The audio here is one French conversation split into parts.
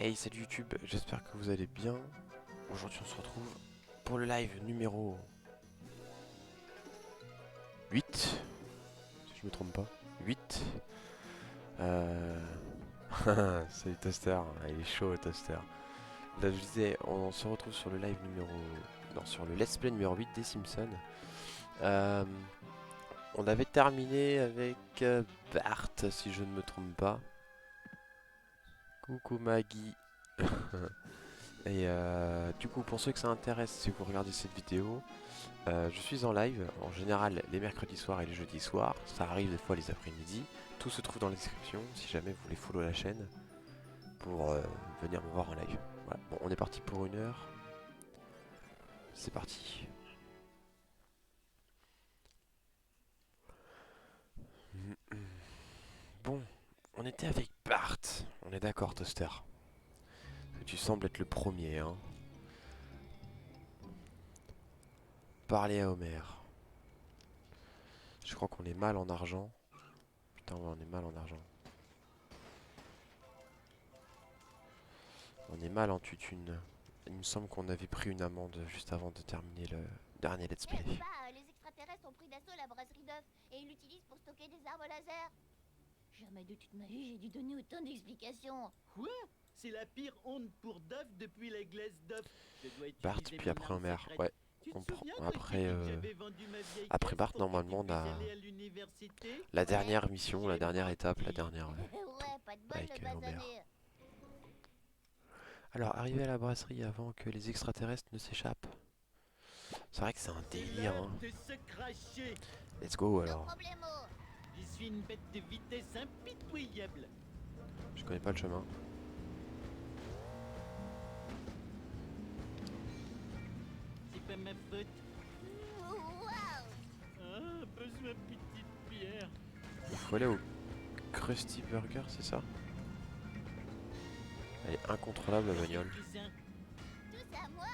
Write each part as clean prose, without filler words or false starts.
Hey, salut YouTube, j'espère que vous allez bien. Aujourd'hui on se retrouve pour le live numéro 8, si je me trompe pas. 8. Salut Toaster, il est chaud le Toaster. Là je disais, on se retrouve sur le live numéro... Non, sur le let's play numéro 8 des Simpsons. Euh, on avait terminé avec Bart, si je ne me trompe pas. Coucou Maggie. Et du coup, pour ceux que ça intéresse, si vous regardez cette vidéo, je suis en live, en général les mercredis soirs et les jeudis soirs, ça arrive des fois les après-midi, tout se trouve dans la description si jamais vous voulez follow la chaîne pour venir me voir en live. Voilà. Bon, on est parti pour 1 heure, c'est parti. Bon, on était avec Bart, on est d'accord Toaster. Tu sembles être le premier, hein. Parler à Homer. Je crois qu'on est mal en argent. Putain, ouais, on est mal en argent. On est mal en tutune. Il me semble qu'on avait pris une amende juste avant de terminer le dernier let's play. Les extraterrestres ont pris d'assaut la brasserie d'œufs et ils l'utilisent pour stocker des armes laser. Jamais de toute ma vie j'ai dû donner autant d'explications. Quoi? C'est la pire honte pour Duff depuis les glaises d'œufs. Je dois Bart, utiliser puis mon après arme Homer. secrète. Ouais, Tu te comprends. souviens quand Après, je t'ai dit que j'avais vendu ma vieille après caisse Bart, pour que normalement, on tu puisses a aller à l'université? la dernière mission, la dernière étape, la dernière. Ouais, pas de bol Avec, le Homer. basaner. Alors, arriver à la brasserie avant que les extraterrestres ne s'échappent. C'est vrai que c'est un C'est délire, l'heure hein. de se cracher. Let's go No alors. problemo. Je suis une bête de vitesse impitoyable. Je connais pas le chemin. C'est pas ma faute. Waouh. Ah, besoin petite pierre. Il faut aller au Krusty Burger, c'est ça? Elle est incontrôlable la bagnole. Cousin. Tous à moi.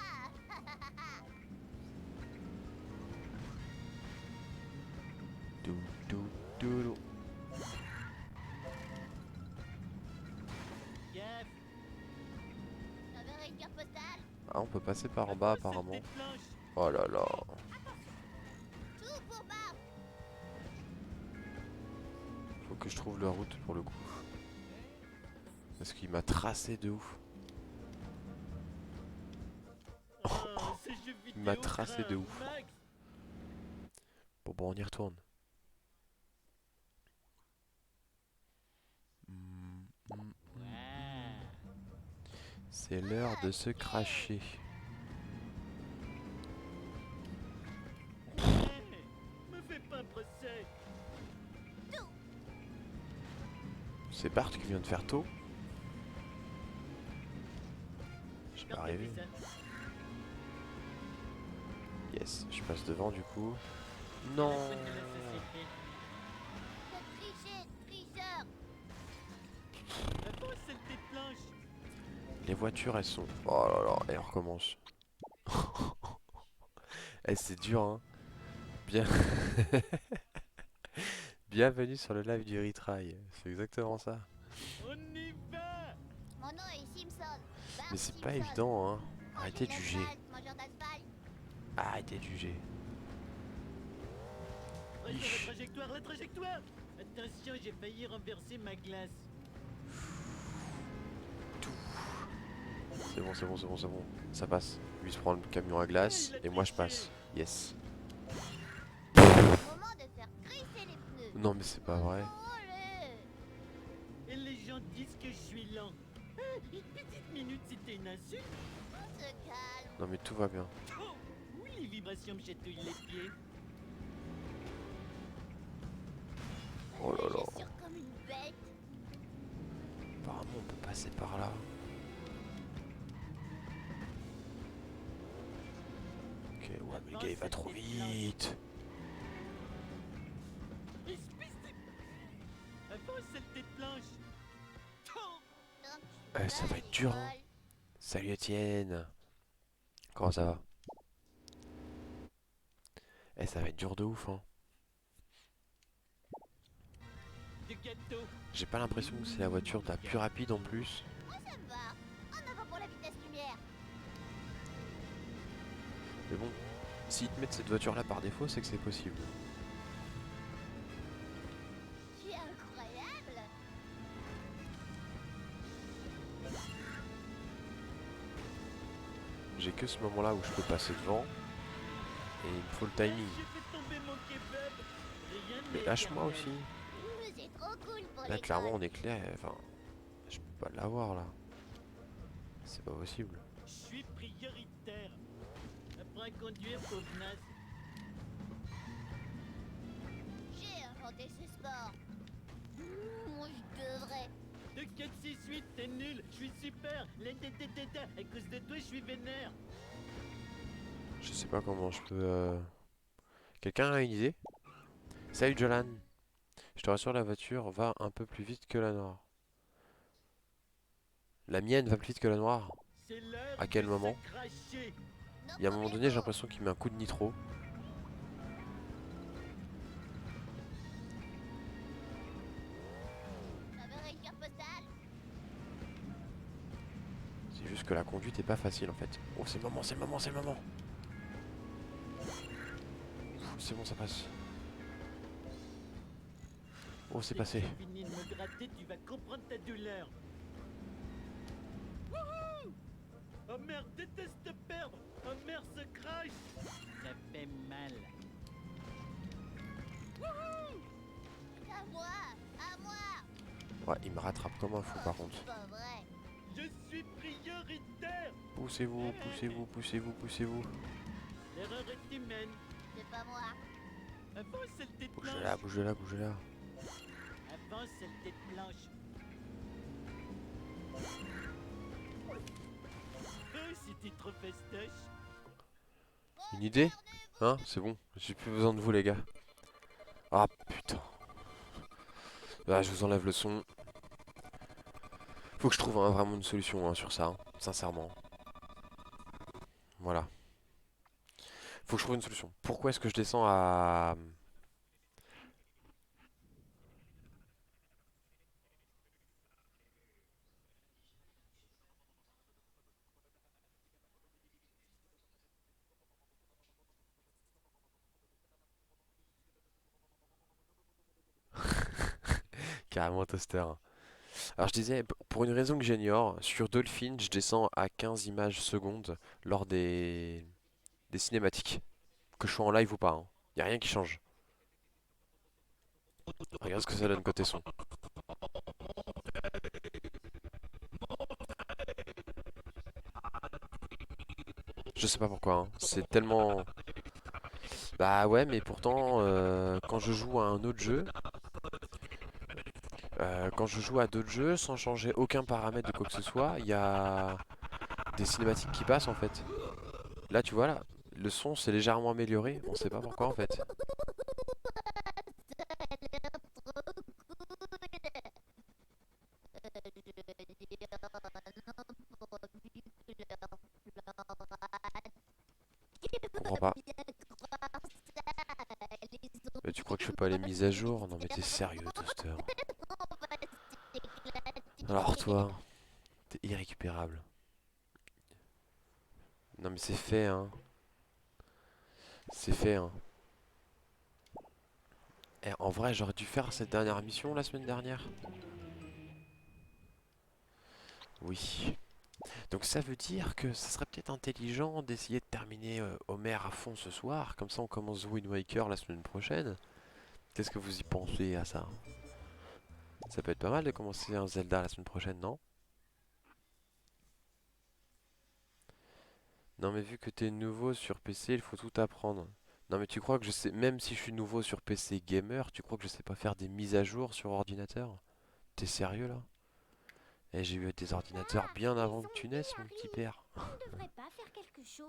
Dou, dou, dou, dou. Gaffe. T'enverrais une carte postale. Ah, on peut passer par en bas apparemment. Cette planche. Oh là là. Tout pour Bart. Faut que je trouve la route pour le coup. Parce qu'il m'a tracé de ouf. Oh, ce jeu Il m'a vidéo tracé de craint, ouf. Max. Bon, on y retourne. Ouais. C'est l'heure de se cracher. Hey, me fais pas un procès. C'est Bart qui vient de faire tôt. Je vais Quand t'as arriver. fait ça, Yes, je passe devant du coup. c'est Non. la faute de la société. T'as triché, tricheur. La fausse saleté de planche. Les voitures elles sont... Oh là là, et on recommence. Eh, c'est dur hein. Bien... Bienvenue sur le live du retry. C'est exactement ça. On y va. Mon nom est Simpson. Bart Mais c'est pas Simpson. évident hein. Mangeur Arrêtez de juger. d'asphalte, mangeur d'asphalte. Arrêtez de juger. Voyons Ish. la trajectoire, la trajectoire. Attention, j'ai failli renverser ma glace. C'est bon, c'est bon, c'est bon, c'est bon. Ça passe. Lui se prend le camion à glace et moi je passe. Yes. Moment de faire grisser les pneus. Non mais c'est pas vrai. Olé. Et les gens disent que je suis lent. Ah, une petite minute, c'était une insulte. On se calme. Non mais tout va bien. Oh, oui, les vibrations me chatouillent les pieds. Oh là là. J'assure comme une bête. Apparemment on peut passer par là. Ok, ouais mais le gars il va trop vite. Espèce de... La fausse saleté de planche. Oh, Donc, Ça va être dur hein. Salut Étienne. Comment ça va? Eh ça va être dur de ouf hein. du gâteau. J'ai pas l'impression que c'est la voiture la plus rapide en plus. Moi ça me va. Mais bon, s'ils te mettent cette voiture là par défaut, c'est que c'est possible. Tu es incroyable. J'ai que ce moment là où je peux passer devant. Et il me faut le timing. J'ai fait tomber mon kebab. Rien Mais n'est lâche-moi éternel. aussi. C'est trop cool pour Là clairement l'école. on est clair, enfin, je peux pas l'avoir là. C'est pas possible. Je suis prioritaire. Apprends à conduire, pauvre naze. J'ai inventé ce sport. Moi, je devrais. De 4, 6, 8, t'es nul. Je suis super. À cause de toi, je suis vénère. Je sais pas comment je peux... Quelqu'un a une idée? Salut Jolan. Je te rassure, la voiture va un peu plus vite que la noire. La mienne va plus vite que la noire? C'est l'heure À quel de moment? se cracher. Il y a un moment donné, j'ai l'impression qu'il met un coup de nitro. J'avais une carte postale. C'est juste que la conduite est pas facile en fait. Oh, c'est le moment, c'est le moment, c'est le moment. C'est bon, ça passe. Oh, c'est Dès passé. que tu finis de me gratter, tu vas comprendre ta douleur. Wouhou! Oh merde, déteste perdre. Oh merde, ce crash. Ça fait mal. Wouhou! À moi. À moi. Ouais, il me rattrape comme un fou par contre. C'est pas vrai. Je suis prioritaire. Poussez-vous, poussez-vous, poussez-vous, poussez-vous. L'erreur est humaine. C'est pas moi. Avance, elle tête Bougez blanche. là, bougez là, bougez là. Avance, elle tête blanche. Oh, c'était trop fastoche. Une idée? Hein? C'est bon, j'ai plus besoin de vous les gars. Ah putain. Là, je vous enlève le son. Faut que je trouve vraiment une solution hein, sur ça, hein, sincèrement. Voilà. Faut que je trouve une solution. Pourquoi est-ce que je descends à... Carrément toaster. Alors je disais, pour une raison que j'ignore, sur Dolphin, je descends à 15 images secondes lors des cinématiques. Que je sois en live ou pas, hein. Y a rien qui change. Regarde ce que ça donne côté son. Je sais pas pourquoi, hein. C'est tellement... Bah ouais, mais pourtant, quand je joue à un autre jeu, quand je joue à d'autres jeux, sans changer aucun paramètre de quoi que ce soit, il y a des cinématiques qui passent en fait. Là, tu vois, là, le son s'est légèrement amélioré. On sait pas pourquoi en fait. Je comprends pas. Mais tu crois que je fais pas les mises à jour? Non mais t'es sérieux, Toaster. Alors toi, t'es irrécupérable. Non mais c'est fait, hein. C'est fait, hein. Eh, en vrai, j'aurais dû faire cette dernière mission la semaine dernière. Oui. Donc ça veut dire que ça serait peut-être intelligent d'essayer de terminer Homer à fond ce soir. Comme ça on commence The Wind Waker la semaine prochaine. Qu'est-ce que vous y pensez à ça? Ça peut être pas mal de commencer un Zelda la semaine prochaine, non? Non mais vu que t'es nouveau sur PC, il faut tout apprendre. Non mais tu crois que je sais, même si je suis nouveau sur PC gamer, tu crois que je sais pas faire des mises à jour sur ordinateur? T'es sérieux là? Eh, j'ai eu des ordinateurs bien Ils avant sont que tu deux, naisses, mon Harry. petit père. On ne devrait pas faire quelque chose.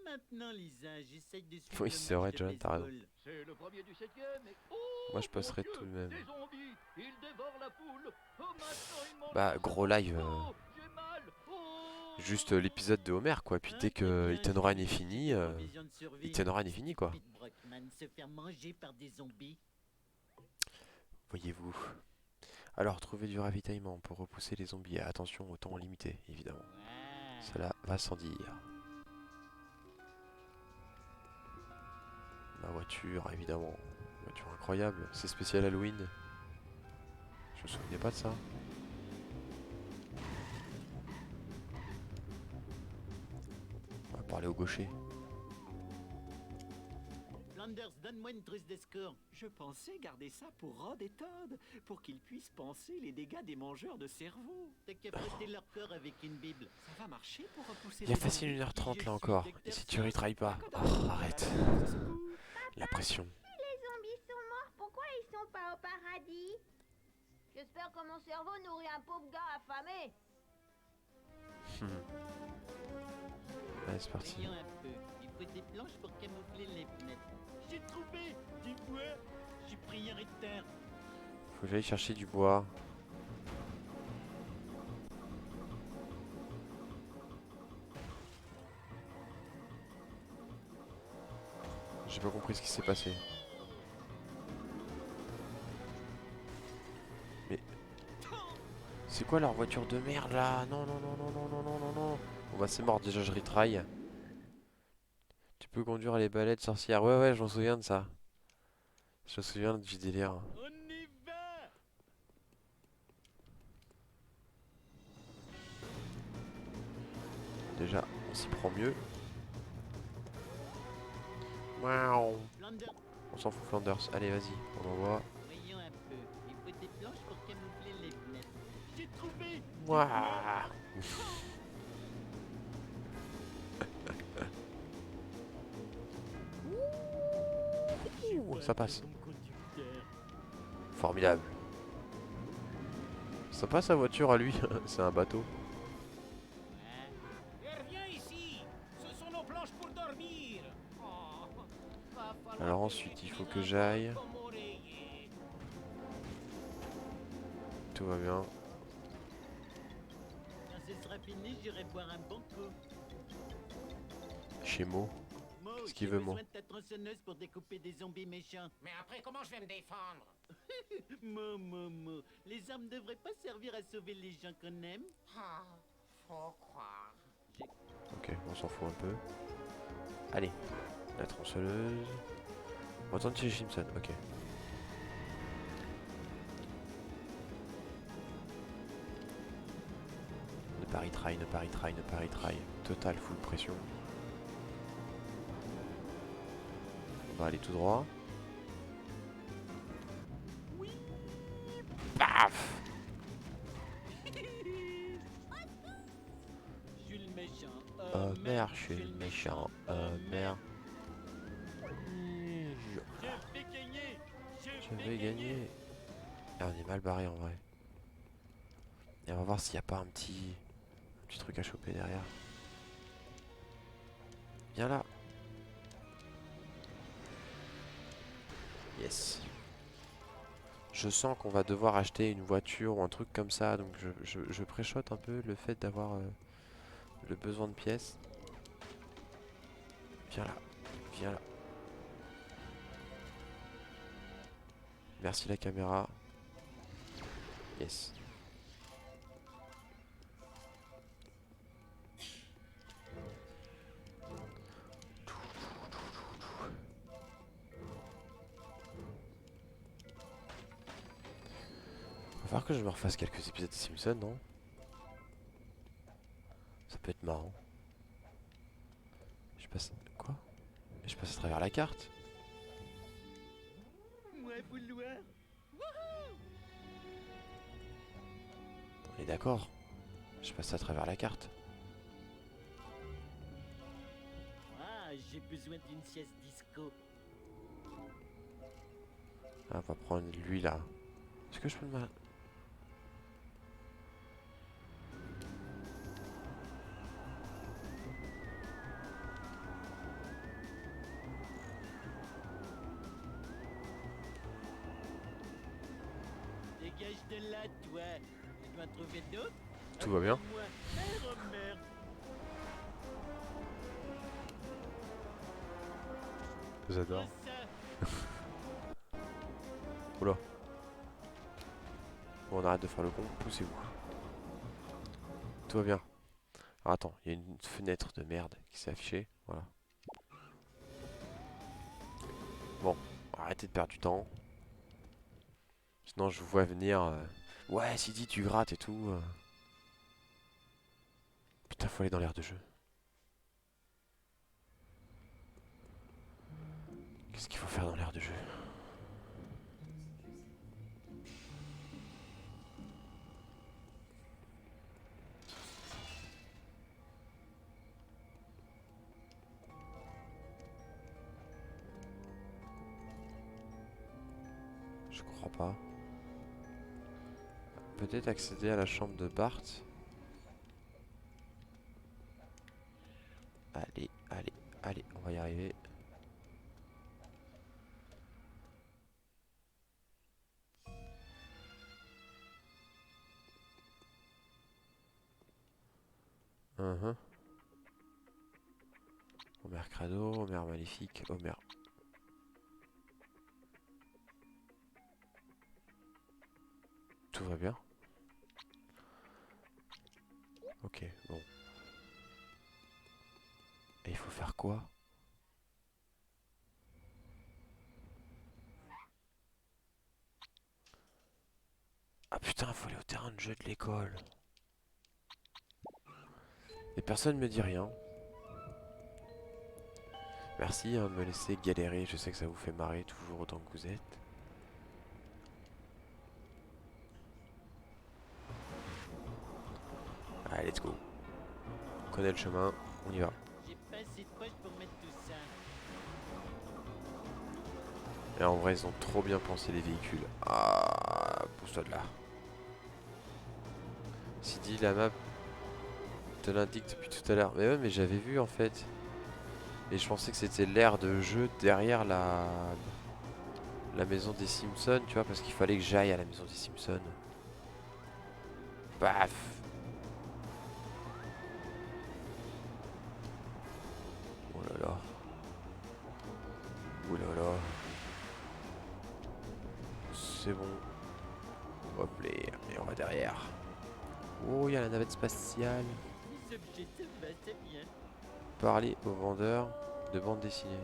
Maintenant, Lisa, j'essaye de suivre Oui, le c'est match vrai, de John, t'as raison. baseball. C'est le premier du septième et... Oh, Moi je mon passerai Dieu, tout de même. des zombies. Ils dévorent la poule. Oh, maintenant, ils mangent Bah, leurs gros œufs. live. Oh, j'ai mal. Oh. Juste l'épisode de Homer, quoi. Puis Ah, dès très que bien, Ethan je Run vais est chercher fini, des provisions de survie. Ethan Run est fini, quoi. Pete Brockman se faire manger par des zombies. Voyez-vous. Alors, trouver du ravitaillement pour repousser les zombies. Attention au temps limité, évidemment. Ouais. Cela va sans dire. Ma voiture, évidemment. Voiture incroyable. C'est spécial Halloween. Je me souvenais pas de ça. On va parler au gaucher. Flanders, donne-moi une trousse de secours. Je pensais garder ça pour Rod et Todd, pour qu'ils puissent penser les dégâts des mangeurs de cerveau. T'as qu'à prêter leur corps avec une bible. Ça va marcher pour repousser Il y a les facile zombies. 1h30 là encore. Et si tu retrailles pas. Oh, arrête. La pression. Les zombies sont morts, pourquoi ils sont pas au paradis? J'espère que mon cerveau nourrit un pauvre gars affamé. Allez, c'est parti. Voyons un peu. Il faut des planches pour camoufler les fenêtres. J'ai trouvé du bois. J'ai pris un terre. Faut que j'aille chercher du bois. J'ai pas compris ce qui s'est passé. Mais... C'est quoi leur voiture de merde là? Non, non, non, non, non, non, non, non, non. Bon bah c'est mort, déjà je retraille. Tu peux conduire les balais de sorcières. Ouais, ouais, je m'en souviens de ça. Je me souviens du délire. On y va. Déjà, on s'y prend mieux. Waouh. Flanders, On s'en fout Flanders. Allez, vas-y, on envoie. voyons un peu. Il faut des planches pour camoufler les fenêtres. J'ai trouvé. Waouh. Ouh, ça passe. Bon conducteur. Formidable. Sympa sa voiture à lui. C'est un bateau. Ouais. Reviens ici. Ce sont nos planches pour dormir. Oh, va falloir Alors que ensuite, il faut que j'utilise j'aille. un comme oreiller. Tout va bien. Quand ce sera fini, j'irai boire un bon coup. Chez Mo. Mo, Qu'est-ce qu'il j'ai veut, besoin Mo? de ta tronçonneuse pour découper des zombies méchants. Mais après, comment je vais me défendre? Mo. Les armes devraient pas servir à sauver les gens qu'on aime. Ah, faut croire. Ok, on s'en fout un peu. Allez, la tronçonneuse. On va attendre chez Simpson, ok. Ne pas retry, ne pas retry, ne pas retry. Total full pression. On va aller tout droit. Paf! Je suis le méchant. Merde, je suis le méchant. Merde. Je vais gagner. Je vais gagner. Ah, on est mal barré en vrai. Et on va voir s'il n'y a pas un petit truc à choper derrière. Viens là. Yes. Je sens qu'on va devoir acheter une voiture ou un truc comme ça, donc je préchote un peu le fait d'avoir le besoin de pièces. Viens là. Viens là. Merci la caméra. Yes. Va falloir que je me refasse quelques épisodes de Simpson, non? Ça peut être marrant. Je passe... Quoi? Je passe à travers la carte? Moi vouloir. On est d'accord. Je passe à travers la carte. Ah, j'ai besoin d'une sieste disco. Ah, on va prendre lui là. Est-ce que je peux le... Dégage de là, toi. Tu dois en trouver d'autres. Tout va bien? Moi, mère, oh merde. J'adore. Ça. Oula. Bon, on arrête de faire le con. Poussez-vous. Tout va bien. Alors, attends, il y a une fenêtre de merde qui s'est affichée. Voilà. Bon, arrêtez de perdre du temps. Sinon je vous vois venir. Ouais, Sidi, tu grattes et tout. Putain, faut aller dans l'air de jeu. Qu'est-ce qu'il faut faire dans l'air de jeu? Je crois pas. Peut-être accéder à la chambre de Bart. Allez, allez, allez, on va y arriver. Homer Crado, Homer Maléfique, Homer. Tout va bien. Ok, bon. Et il faut faire quoi? Ah putain, faut aller au terrain de jeu de l'école. Et personne me dit rien. Merci hein, de me laisser galérer, je sais que ça vous fait marrer toujours autant que vous êtes. Allez, let's go. On connaît le chemin, on y va. J'ai pas assez de poche pour mettre tout ça. Et en vrai, ils ont trop bien pensé les véhicules. Ah, pousse-toi de là. Sidi, la map te l'indique depuis tout à l'heure. Mais ouais, mais j'avais vu en fait. Et je pensais que c'était l'aire de jeu derrière la maison des Simpsons, tu vois, parce qu'il fallait que j'aille à la maison des Simpsons. Paf. Oh là là. Oh là là. C'est bon. Hop là, et on va derrière. Oh, il y a la navette spatiale. Les objets de base, c'est bien. Parler aux vendeurs de bande dessinée.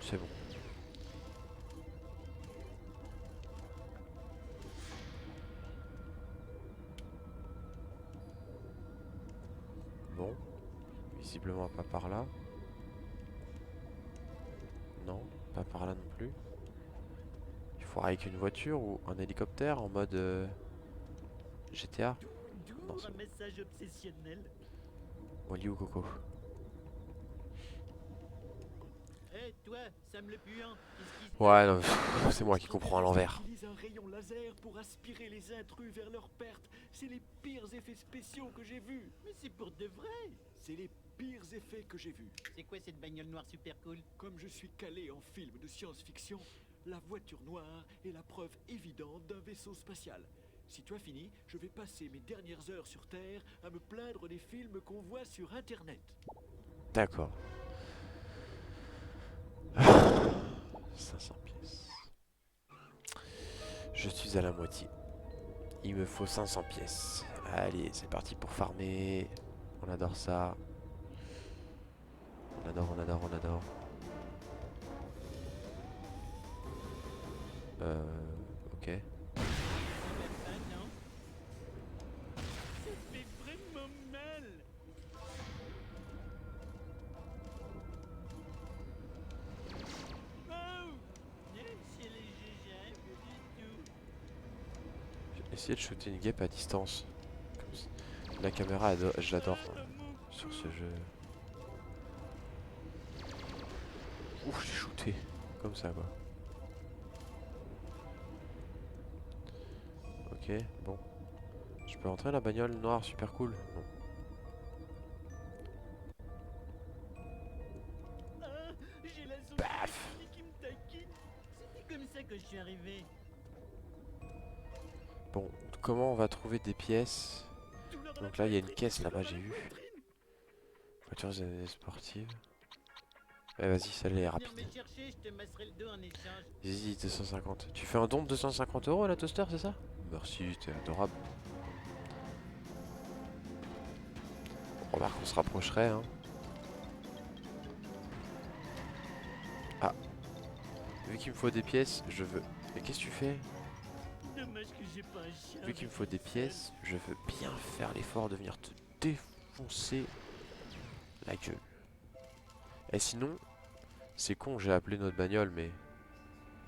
C'est bon. Bon. Visiblement pas par là. Non, pas par là non plus. Il faudra avec une voiture ou un hélicoptère en mode GTA. Non, D'où c'est un bon. message obsessionnel. Wally ou Coco. Hé, toi, Sam le puant, qu'est-ce qui se Ouais, passe? non, c'est moi qui comprends à l'envers. Utilise un rayon laser pour aspirer les intrus vers leur perte. C'est les pires effets spéciaux que j'ai vus. Mais c'est pour de vrai. C'est les pires effets que j'ai vus. C'est quoi cette bagnole noire super cool? Comme je suis calé en film de science-fiction, la voiture noire est la preuve évidente d'un vaisseau spatial. Si tu as fini, je vais passer mes dernières heures sur Terre à me plaindre des films qu'on voit sur Internet. D'accord. 500 pièces. Je suis à la moitié. Il me faut 500 pièces. Allez, c'est parti pour farmer. On adore ça. On adore, on adore, on adore. Ok. Même pas, non? Ça fait vraiment mal. Oh! C'est les GG, du tout. J'ai essayé de shooter une guêpe à distance. Comme ça. La caméra, je l'adore sur ce jeu. Ouf, j'ai shooté. Comme ça, quoi. Ok, bon. Je peux rentrer la bagnole noire, super cool. Non. Ah, j'ai la zone Paf. qui me taquine. C'était comme ça que je suis arrivé. Bon, comment on va trouver des pièces? Tout leur Donc là, il y a une poitrine, caisse tout là-bas, leur j'ai vu. poitrine. Voitures sportives. Ouais, vas-y, celle-là est Venir rapide. me chercher, je te masserai le dos en échange. Vas-y, 250. Tu fais un don de 250 € à la toaster, c'est ça? merci, t'es adorable. On remarque qu'on se rapprocherait, hein. Ah. Vu qu'il me faut des pièces, je veux... Mais qu'est-ce que tu fais? Dommage que j'ai pas un chien. Vu qu'il me faut des pièces, je veux bien faire l'effort de venir te défoncer la gueule. Et sinon, c'est con, j'ai appelé notre bagnole, mais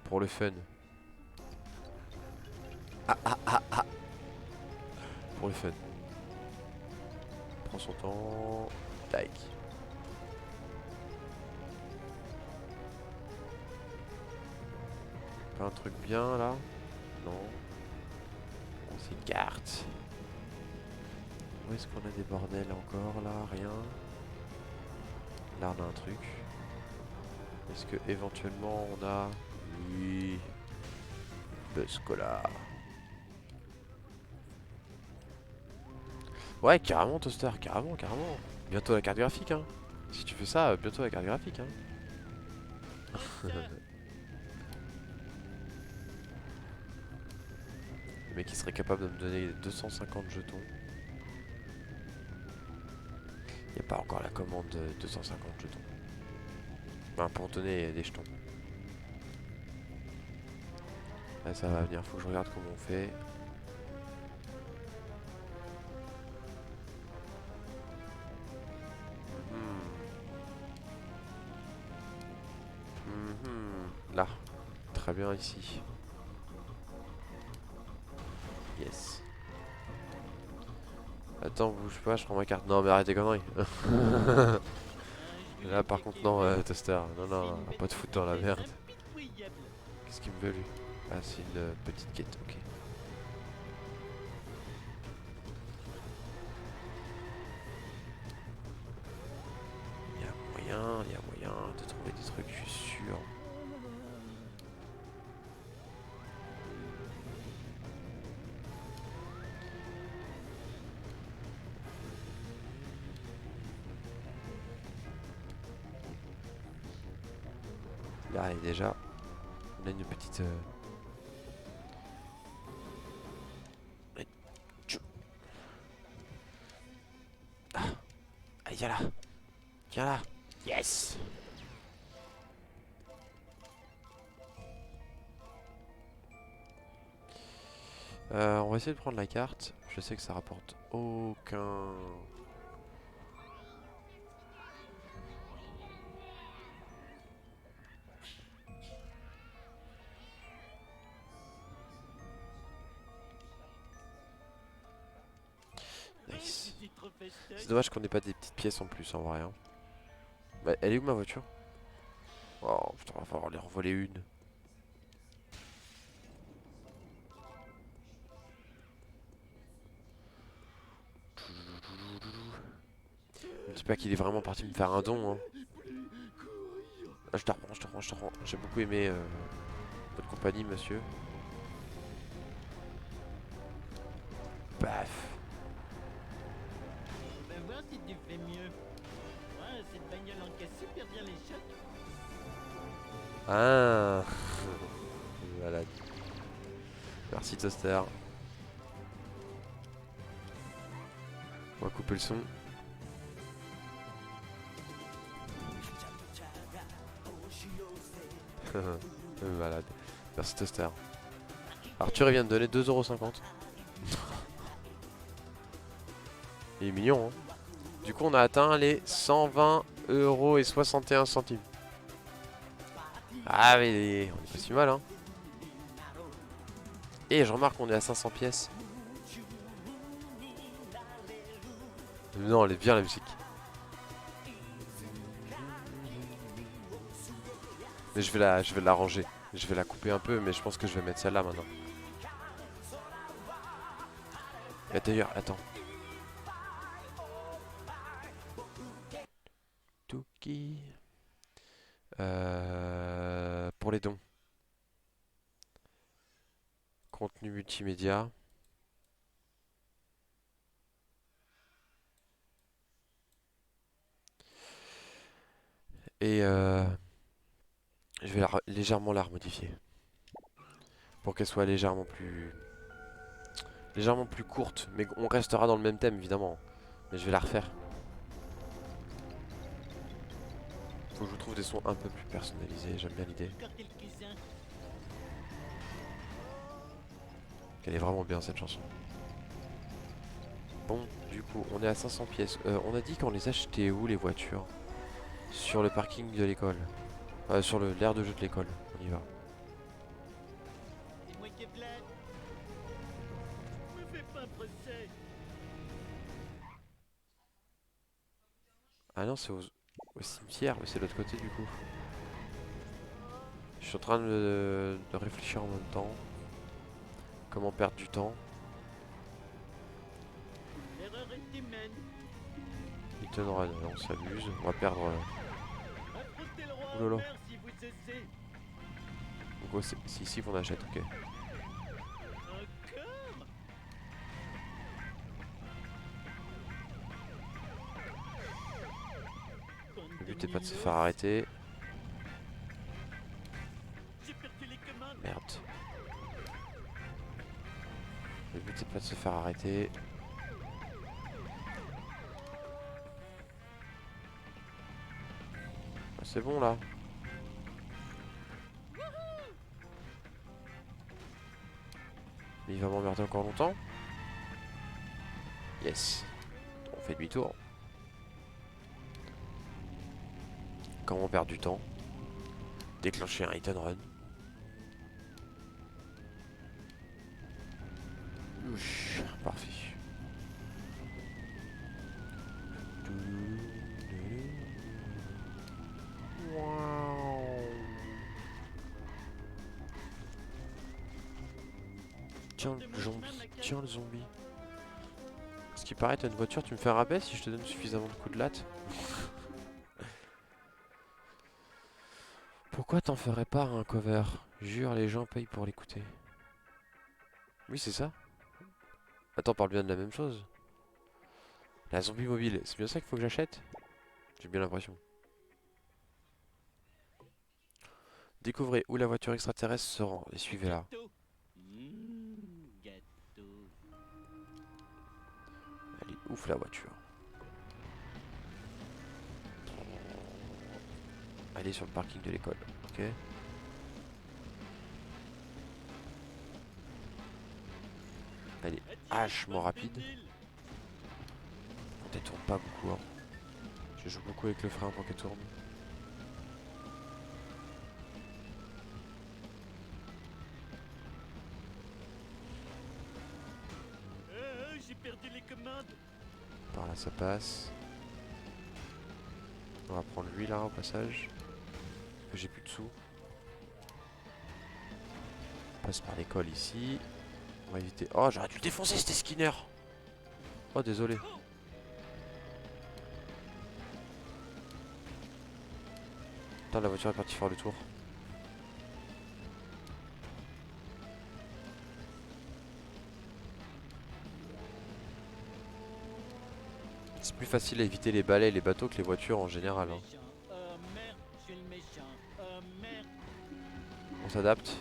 pour le fun. Pour le fun. Prends son temps. Tac. Pas un truc bien là? Non. On s'écarte. Où est-ce qu'on a des bordels encore là? Rien. Là on a un truc. Est-ce que éventuellement on a... Oui. Buscola. Ouais, carrément Toaster, carrément, carrément. Bientôt la carte graphique, hein. Si tu fais ça, bientôt la carte graphique, hein. Le mec, il serait capable de me donner 250 jetons. Il n'y a pas encore la commande de 250 jetons. Enfin, pour donner des jetons. Là, ça va venir, faut que je regarde comment on fait. Là, très bien ici. Yes. Attends, bouge pas, je prends ma carte. Non, mais arrête tes conneries. Là, par contre, non, Toaster. Non, non, pas de foutre dans la merde. Qu'est-ce qu'il me veut lui? Ah, c'est une petite quête, ok. Il y a moyen de trouver des trucs, je suis sûr. Là, et déjà, on a une petite... Ah, allez, viens là. Viens là. Yes. On va essayer de prendre la carte. Je sais que ça rapporte aucun... Nice. C'est dommage qu'on ait pas des petites pièces en plus en vrai. Hein. Bah, elle est où ma voiture? Oh putain, on va falloir les renvoler une. Je ne dis pas qu'il est vraiment parti me faire un don. Hein. Ah, je te reprends, je te reprends, je te reprends. J'ai beaucoup aimé votre compagnie, monsieur. Paf. On va voir si tu fais mieux. Ouais, cette bagnole encaisse super bien les chocs. Ah. Malade. Merci Toaster. On va couper le son. Malade. Merci Toaster. Arthur il vient de donner 2,50€. Il est mignon hein. Du coup on a atteint les 120,61€. Ah mais on est pas si mal hein. Et je remarque qu'on est à 500 pièces. Non elle est bien la musique. Mais je vais la ranger. Je vais la couper un peu mais je pense que je vais mettre celle-là maintenant. Et d'ailleurs attends. Tuki. Pour les dons. Contenu multimédia. Et je vais légèrement la remodifier. Pour qu'elle soit légèrement plus légèrement plus courte, mais on restera dans le même thème évidemment. Mais je vais la refaire. Faut que je vous trouve des sons un peu plus personnalisés, j'aime bien l'idée. Encore quelques-uns. Elle est vraiment bien cette chanson. Bon, du coup, on est à 500 pièces. On a dit qu'on les achetait où les voitures? Sur le parking de l'école. Sur l'aire de jeu de l'école. On y va. C'est moi qui ai Vlad. Me fais pas un procès. Ah non, c'est au cimetière, mais c'est de l'autre côté du coup. Je suis en train de réfléchir en même temps. Comment perdre du temps. L'erreur est humaine. Ethan Run, on s'amuse. On va perdre. Affrontez le roi Oh là là. Homer si vous osez. Donc, c'est ici qu'on achète, ok. Encore. Le but est pas de se faire arrêter. J'ai perdu les commandes. Merde. Le but est pas de se faire arrêter. Ah, c'est bon là. Mais il va m'emmerder encore longtemps. Yes. On fait demi-tour. Comment perdre du temps? Déclencher un hit and run. Ouch, parfait. Tiens le zombie, tiens le zombie. Ce qui paraît, t'as une voiture, tu me fais un rabais si je te donne suffisamment de coups de latte? Pourquoi t'en ferais pas un cover? Jure, les gens payent pour l'écouter. Oui, c'est ça. Attends, on parle bien de la même chose. La zombie mobile, c'est bien ça qu'il faut que j'achète? J'ai bien l'impression. Découvrez où la voiture extraterrestre se rend et suivez-la. Gâteau. Gâteau. Elle est ouf la voiture. Elle est sur le parking de l'école, ok. Elle est hachement rapide. Elle tourne pas beaucoup, hein. Je joue beaucoup avec le frein pour qu'elle tourne. J'ai perdu les commandes. Par là ça passe. On va prendre lui là au passage. Parce que j'ai plus de sous. On passe par l'école ici. On va éviter. Oh, j'aurais dû le défoncer, c'était Skinner. Oh, désolé. Putain, la voiture est partie faire le tour. C'est plus facile à éviter les balais et les bateaux que les voitures en général, hein. Méchant. Merde, je suis le méchant. Merde. On s'adapte.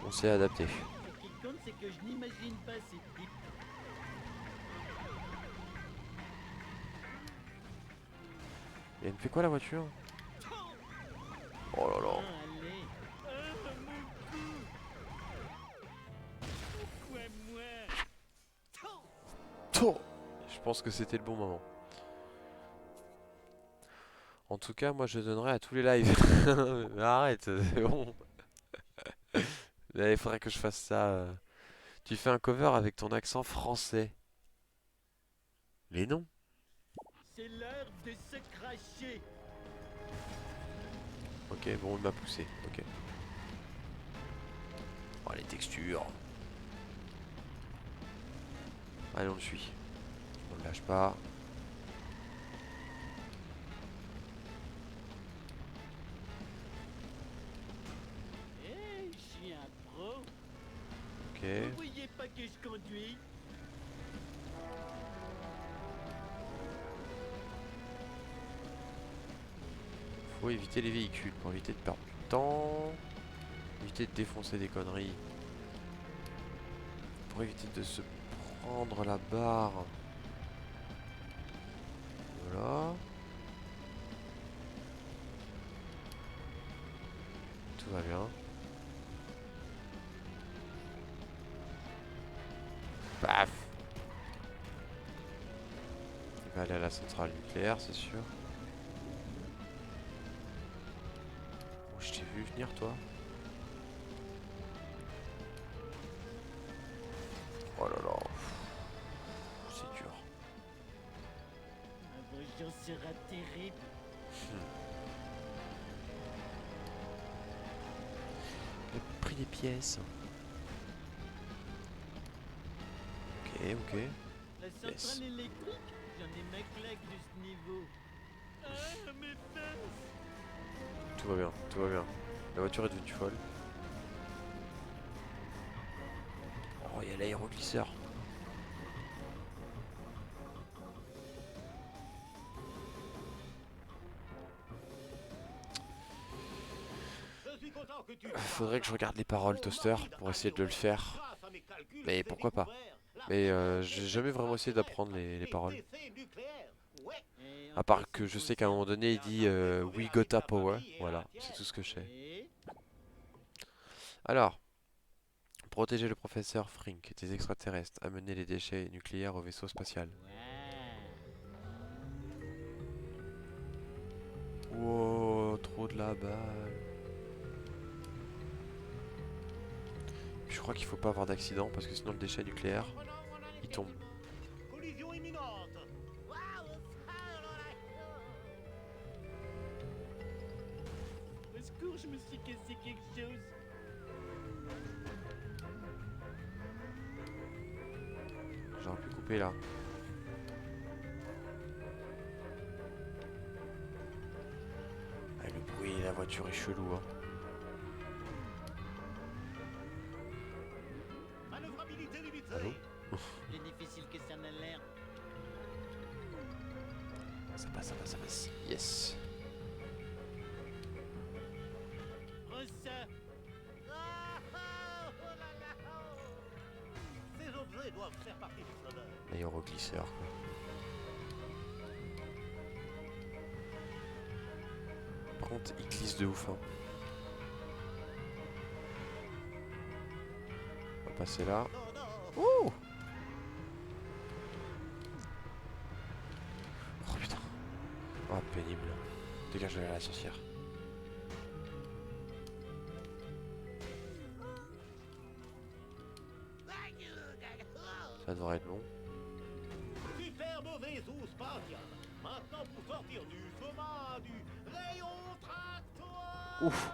On s'est adapté. Ce qui compte, c'est que je n'imagine pas ces types. Et elle me fait quoi la voiture? Oh là là. Allez. Mon cou. Pourquoi moi? Oh, je pense que c'était le bon moment. En tout cas, moi je donnerais à tous les lives. Mais arrête, c'est bon. Là, il faudrait que je fasse ça. Tu fais un cover avec ton accent français. Mais non. C'est l'heure de se cracher. Ok, bon, il m'a poussé. Ok. Oh, les textures. Allez, on le suit. On le lâche pas. Hey, je suis un pro. Ok. Vous voyez pas que je conduis? Faut éviter les véhicules pour éviter de perdre du temps. Éviter de défoncer des conneries. pour éviter de se prendre la barre. Voilà. Tout va bien. Paf. Il va aller à la centrale nucléaire, c'est sûr. Oh, je t'ai vu venir, toi. Oh là là. C'est dur. Ma vengeance sera terrible. J'ai pris des pièces. Ok, ok. La centrale Yes. électrique, j'en ai ma claque de ce niveau. Ah, mes fesses. Tout va bien, tout va bien. La voiture est devenue folle. Oh, il y a l'aéroglisseur. Faudrait que je regarde les paroles, Toaster, pour essayer de le faire. Mais pourquoi pas? Mais j'ai jamais vraiment essayé d'apprendre les paroles. Et À part que je sais qu'à un moment donné, il dit We got a power. Voilà, c'est tout ce que je sais. Et Alors, protéger le professeur Frink des extraterrestres, amener les déchets nucléaires au vaisseau spatial. Wow, trop de la balle. Je crois qu'il faut pas avoir d'accident parce que sinon le déchet nucléaire, il tombe. Collision imminente. Au secours, je me suis cassé quelque chose. J'aurais pu couper là. Ah, le bruit, la voiture est chelou, hein. Manœuvrabilité limitée. Allô? Plus difficile que ça n'a l'air. Ça passe, ça passe, ça passe. Yes. Ressa. Ces objets doivent faire partie du flotteur. L'aéroglisseur, quoi. Par contre, il glisse de ouf, hein. On va passer là. Ouh! Oh putain. Oh, pénible. Dégage de la sorcière. Ça devrait être bon. Superbe vaisseau spatial. Maintenant pour sortir du chemin du rayon tractoire. Ouf!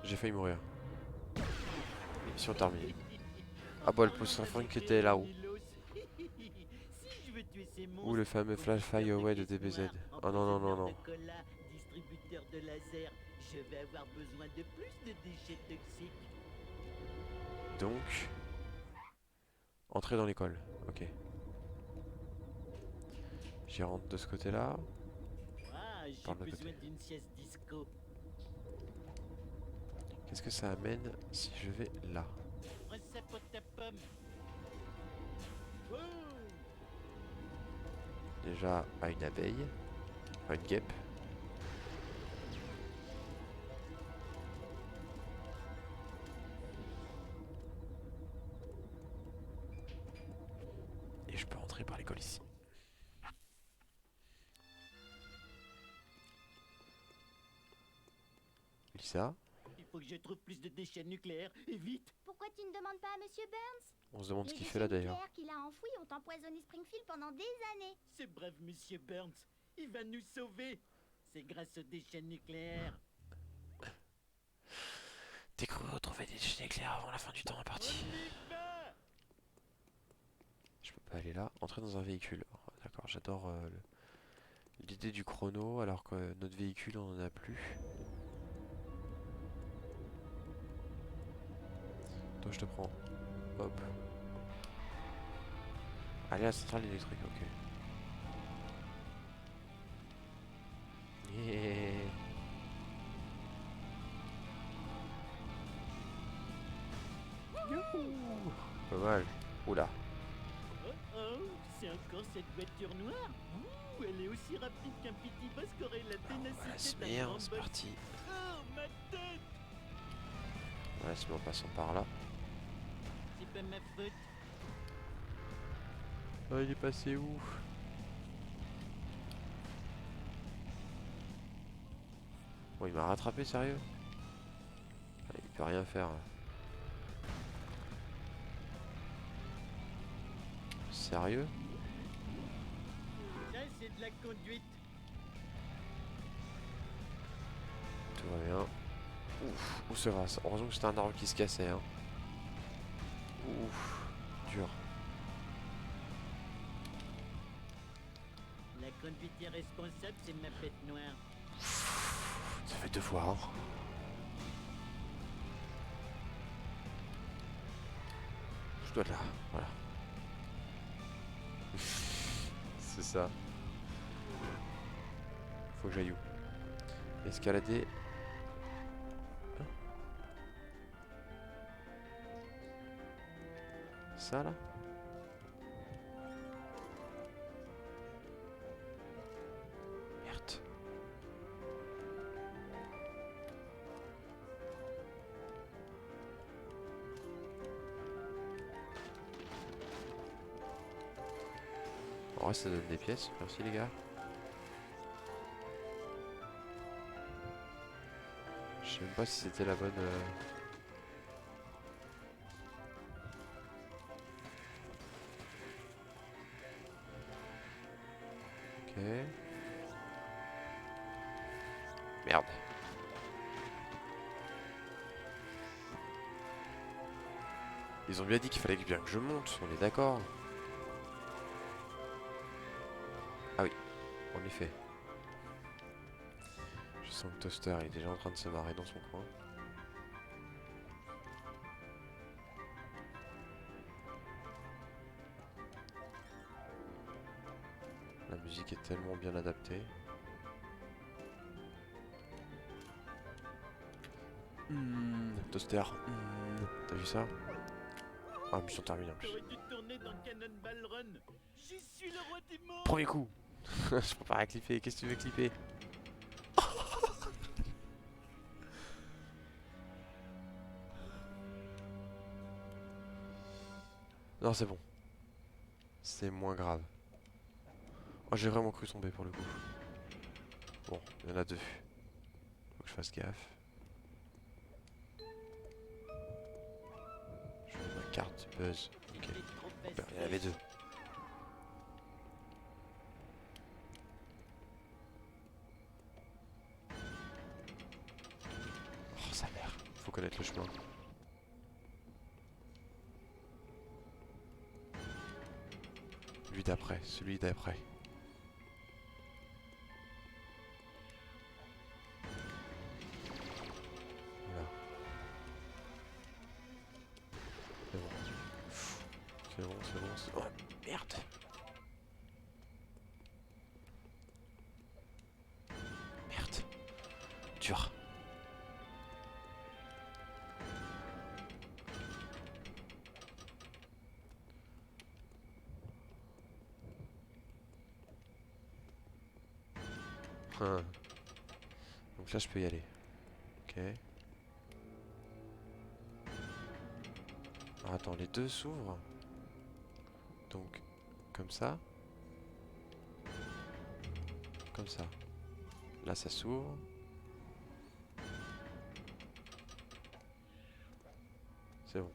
J'ai failli mourir. Mission terminée. Ah bah le professeur Frank était là-haut. Si je veux tuer ces monstres, Ou le fameux Flash Fire Away de DBZ. Oh non non non non. Cola, distributeur de laser, je vais avoir besoin de plus de déchets toxiques. Donc... Entrer dans l'école. Ok. J'y rentre de ce côté-là. Ah, j'ai Par le besoin côté. d'une sieste disco. Qu'est-ce que ça amène si je vais là? Recette pour ta pomme. Oh, Déjà à une abeille. Enfin une guêpe. Et je peux rentrer par l'école ici. Lisa, il faut que je trouve plus de déchets nucléaires et vite. Pourquoi tu ne demandes pas à Monsieur Burns? on se demande ce Les qu'il fait là déchets d'ailleurs. nucléaires qu'il a enfouis ont empoisonné Springfield pendant des années. Ce brave Monsieur Burns, il va nous sauver. C'est grâce aux déchets nucléaires. T'es cru retrouver des déchets nucléaires avant la fin du temps imparti. On y va. Je peux pas aller là. Entrer dans un véhicule. Oh, d'accord, j'adore l'idée du chrono alors que notre véhicule on en a plus. Toi je te prends. Hop. Allez à la centrale électrique, ok. Yeah. Youhou. Pas mal. Oula. Oh, oh, c'est encore cette voiture noire. Ouh, elle est aussi rapide qu'un petit boss qui aurait la On va la ténacité d'un semer, grand c'est boss. parti. Oh, ma tête! On va la semer en passant par là. C'est pas ma faute. Ah, il est passé où? Bon, il m'a rattrapé, sérieux? Ah, il peut rien faire. Là. Sérieux? Ça, c'est de la conduite. Tout va bien. Ouf, où ça va? Heureusement que c'était un arbre qui se cassait, hein. Ouf, dur. La conduite irresponsable, c'est ma bête noire. Ça fait 2 fois, hein. Je dois être là, voilà. C'est ça. Faut que j'aille où? Escalader. Hein? Ça là? Merde. En vrai, ça donne des pièces. Merci les gars. Je sais même pas si c'était la bonne. Ok. Merde. Ils ont bien dit qu'il fallait bien que je monte, on est d'accord. Ah oui, en effet. Je sens que Toaster il est déjà en train de se marrer dans son coin. La musique est tellement bien adaptée. Toaster, t'as vu ça? Ah, mission terminée en plus. J'aurais dû tourner dans Cannonball Run. J'y suis le roi des morts. Premier coup. Je prépare à clipper, qu'est-ce que tu veux clipper? Non, c'est bon. C'est moins grave. Oh, j'ai vraiment cru tomber pour le coup. Bon, il y en a 2. Faut que je fasse gaffe. Je mets ma carte buzz. Ok. C'était trop Il y en facile. avait 2. Oh, sa mère. Faut connaître le chemin. Lui d'après, celui d'après. Voilà. C'est bon. C'est bon, c'est bon, c'est bon. Oh, merde. Merde. Dur. Hein. Donc là je peux y aller. Ok. Alors, attends, les 2 s'ouvrent. Donc, comme ça. Comme ça. Là ça s'ouvre. C'est bon.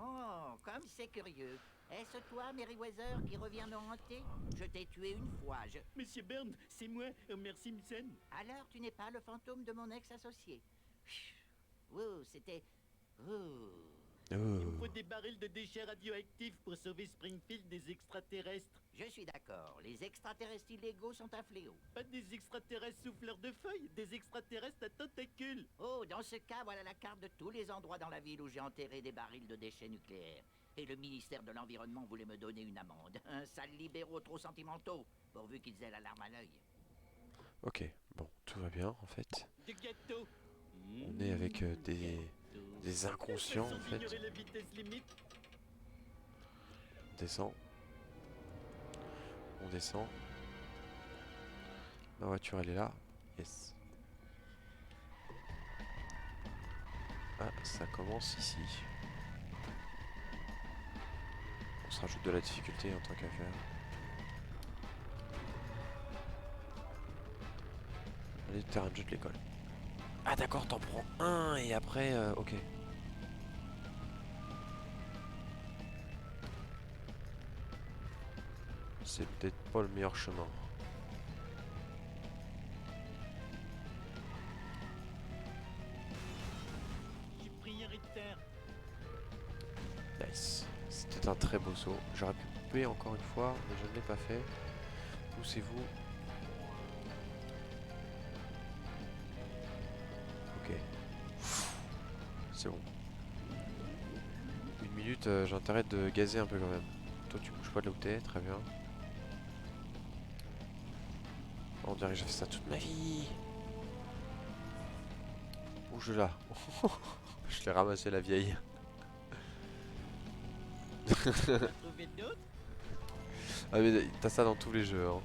Oh, comme c'est curieux. Est-ce toi, Meriwether, qui reviens me hanter? Je t'ai tué une fois, Monsieur Burns, c'est moi, Homer Simpson. Alors tu n'es pas le fantôme de mon ex-associé. Ouh, c'était... Ouh. Il me Oh. faut des barils de déchets radioactifs pour sauver Springfield des extraterrestres. Je suis d'accord, les extraterrestres illégaux sont un fléau. Pas des extraterrestres souffleurs de feuilles, des extraterrestres à tentacules. Oh, dans ce cas, voilà la carte de tous les endroits dans la ville où j'ai enterré des barils de déchets nucléaires. Et le ministère de l'Environnement voulait me donner une amende. Un sale libéraux trop sentimentaux, pourvu qu'ils aient la larme à l'œil. Ok, bon, tout va bien en fait. Du gâteau. On est avec des inconscients en fait. Ignorer la vitesse limite. On descend. On descend. La voiture elle est là. Yes. Ah, ça commence ici. On se rajoute de la difficulté en tant qu'à faire. Allez, terrain de jeu de l'école. Ah d'accord, t'en prends un et après, ok. C'est peut-être pas le meilleur chemin. J'ai pris un Ritter. Nice. C'était un très beau saut. J'aurais pu couper encore une fois, mais je ne l'ai pas fait. Poussez-vous. Ok. C'est bon. Une minute, j'ai intérêt de gazer un peu quand même. Toi tu bouges pas de là où t'es, très bien. On dirait que j'ai fait ça toute ma vie. Bouge là. Je l'ai ramassé la vieille. Trouvé d'autres? Ah mais t'as ça dans tous les jeux hein.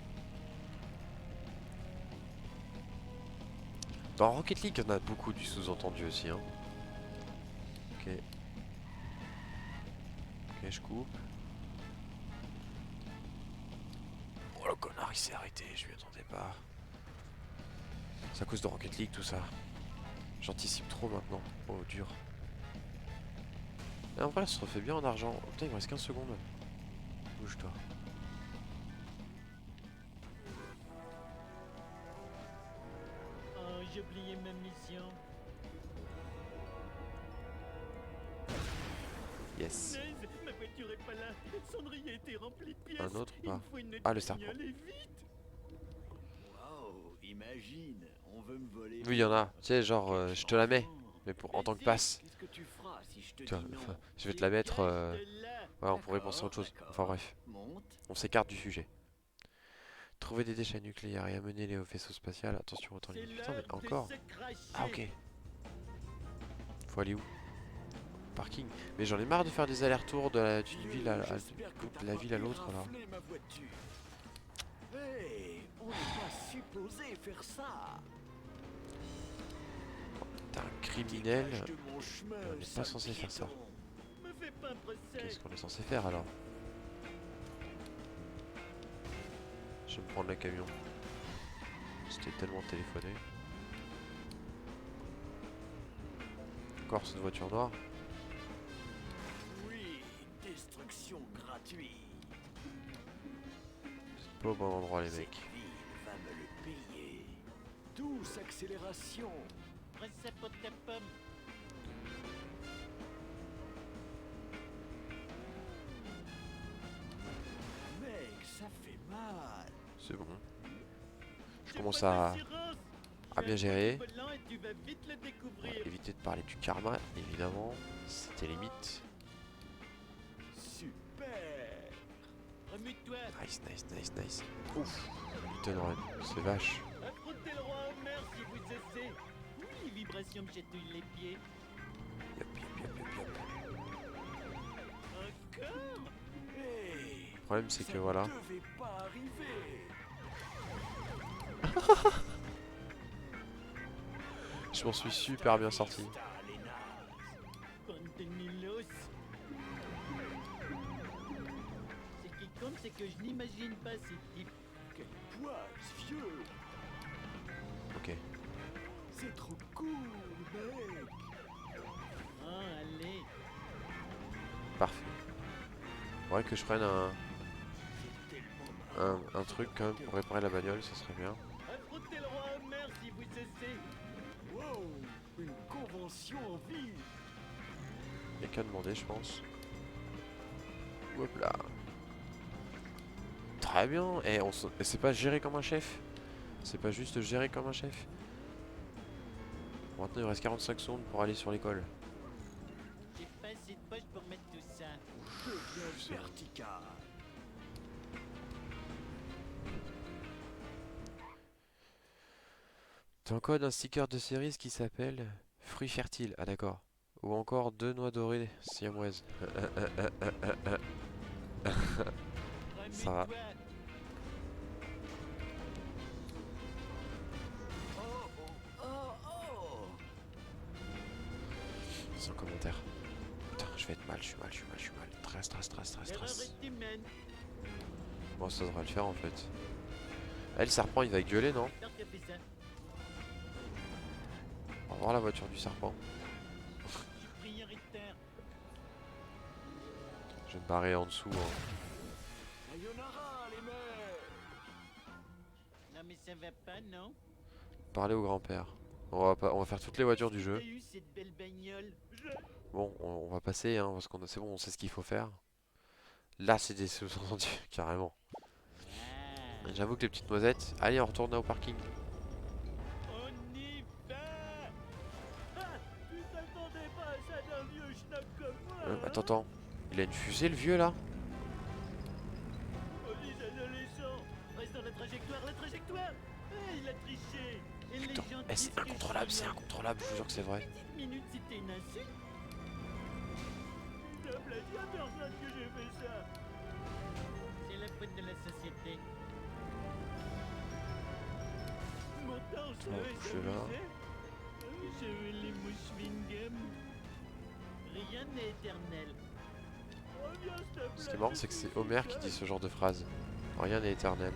Dans Rocket League, il y en a beaucoup du sous-entendu aussi hein. Ok. Ok, je coupe. Oh le connard, il s'est arrêté, je m'y attendais pas. C'est à cause de Rocket League tout ça. J'anticipe trop maintenant. Oh dur. Et en vrai, ça se refait bien en argent. Oh, putain, il me reste 15 secondes. Bouge-toi. Oh, j'ai oublié ma mission. Yes. Naze, ma voiture est pas là. Le cendrier était rempli de pièces. Un autre ou Il me pas? faut une Ah, le bagnole serpent. et vite. Waouh, imagine, on veut me voler. Oui, il y en a. mon- Tu sais, genre, Quel je te la mets. changement. Mais pour en tant que passe. Qu'est-ce que tu feras si je te Tiens, dis non? enfin, je vais te la mettre. De là. Ouais, on pourrait penser à autre chose. D'accord, Enfin bref, Monte. on s'écarte du sujet. Trouver des déchets nucléaires et amener les au vaisseau spatial. Attention, autant les. C'est Putain, mais l'heure de encore. se cracher. Ah, ok. Faut aller où? Parking. Mais j'en ai marre de faire des allers-retours d'une ville à J'espère que t'as de la pas ville à l'autre là. éraflé ma voiture. Hey, on n'est pas supposé faire ça. T'es un criminel. Dégage de mon chemin, On n'est pas sale censé faire ça. piéton. Me fais pas un procès. Qu'est-ce qu'on est censé faire alors? Je vais me prendre le camion. C'était tellement téléphoné. Encore cette voiture noire. Oui, destruction gratuite. C'est pas au bon endroit les Cette mecs. ville va me le payer. Douce accélération. Procès pour ta pomme. Mec, ça fait mal. C'est bon. Je J'ai commence pas à d'assurance. bien J'ai un gérer. petit volant et tu vas vite le découvrir. éviter de parler du karma, évidemment. C'était limite. Super. Remue-toi. Nice, nice, nice, nice. Ouf. Little Run, c'est vache. Affrontez le roi Homer si vous osez. Oui, les vibrations me chatouillent les pieds. Yop, yop, yop, yop, yop. Encore? Hey, Le problème c'est ça que voilà. ne devait pas arriver. Je m'en suis super bien sorti. Bande de nulos. Ce qui compte, c'est que je n'imagine pas ces types. Quel poids, ce vieux. Ok. C'est trop cool, mec. Ah, allez. Parfait. Faudrait que je prenne C'est tellement marrant. un truc quand même pour réparer la bagnole, ça serait bien. Affrontez le roi Homer si vous osez. Wow, une convention en ville. Y'a qu'à demander, je pense. Hop là. Très bien. Et c'est pas géré comme un chef. C'est pas juste géré comme un chef. Bon, maintenant il me reste 45 secondes pour aller sur l'école. J'ai pas assez de poche pour mettre tout ça. Deviens vertical. T'as un code, un sticker de cerise qui s'appelle Fruits fertiles. Ah d'accord. Ou encore 2 noix dorées siamoises. Ça va. Sans commentaire. Putain, je vais être mal, je suis mal. Stress. Bon, ça devrait le faire en fait. Eh, le serpent il va gueuler, non? On va voir la voiture du serpent. Je vais me barrer en dessous. Hein. Sayonara, les mecs. Non mais ça va pas, non? Parler au grand-père. On va faire toutes les voitures du jeu. T'as eu cette belle bagnole? Bon, on va passer, hein, parce qu'on c'est bon, on sait ce qu'il faut faire. Là, c'est des sous-entendus, carrément. Ah, J'avoue que les petites noisettes. Allez, on retourne au parking. on y va! Ah, tu t'attendais pas à ça d'un vieux schnock comme moi, hein? Attends. Il a une fusée, le vieux, là? Oh, les adolescents! Reste dans la trajectoire! Ah, il a triché! Et les Putain, gens eh, disent c'est que incontrôlable, je suis c'est incontrôlable, je vous jure que c'est vrai. petite minute, c'était une insulte? Il a plagié à personne que j'ai fait ça! C'est la faute de la société. Mon temps, ça Bon, va bougez là. J'avais les mouches Wingham. Rien n'est éternel. Reviens, s'il te plaît, Ce qui est marrant, c'est que c'est Homer qui dit ce genre de phrase. Rien n'est éternel.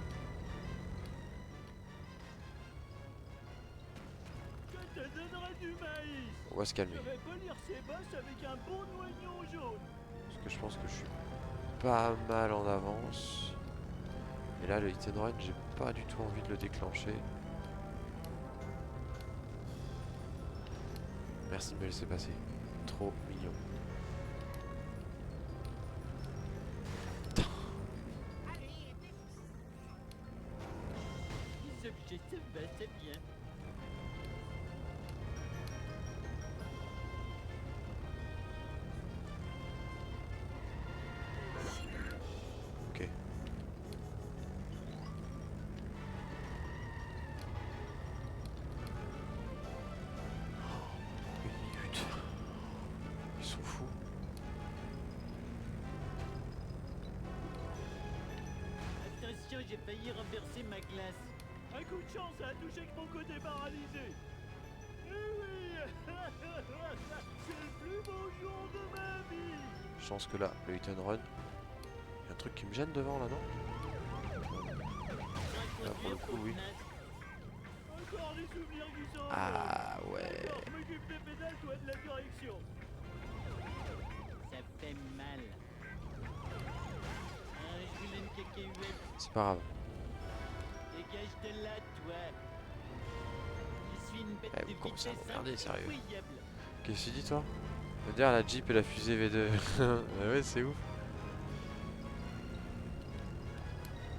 Je te donnerai du maïs. On va se calmer. Je vais polir ces bosses avec un bon noignon jaune. Parce que je pense que je suis pas mal en avance. Et là, le hit and run, j'ai pas du tout envie de le déclencher. Merci de me laisser passer. Trop mignon. Les objets, c'est bien. Ok. Une minute. Ils sont fous. Attention, j'ai failli renverser ma glace. Un coup de chance, ça a touché que mon côté paralysé. Eh oui, c'est le plus beau jour de ma vie. Chance que là, le hit and run. Il y a un truc qui me gêne devant là, non? Là, pour le coup, oui. Encore des souvenirs qui sont... Ah ouais. D'accord, je m'occupe des pédales, toi de la direction. Ça fait mal. Je voulais une cacahuète. C'est pas grave. Dégage de là, toi. Je suis une bête Eh, de vous commencez à vitesse m'emmerder, sérieux. incroyable. Qu'est-ce que tu dis toi? Dire la Jeep et la fusée V2. Ah ouais, c'est ouf.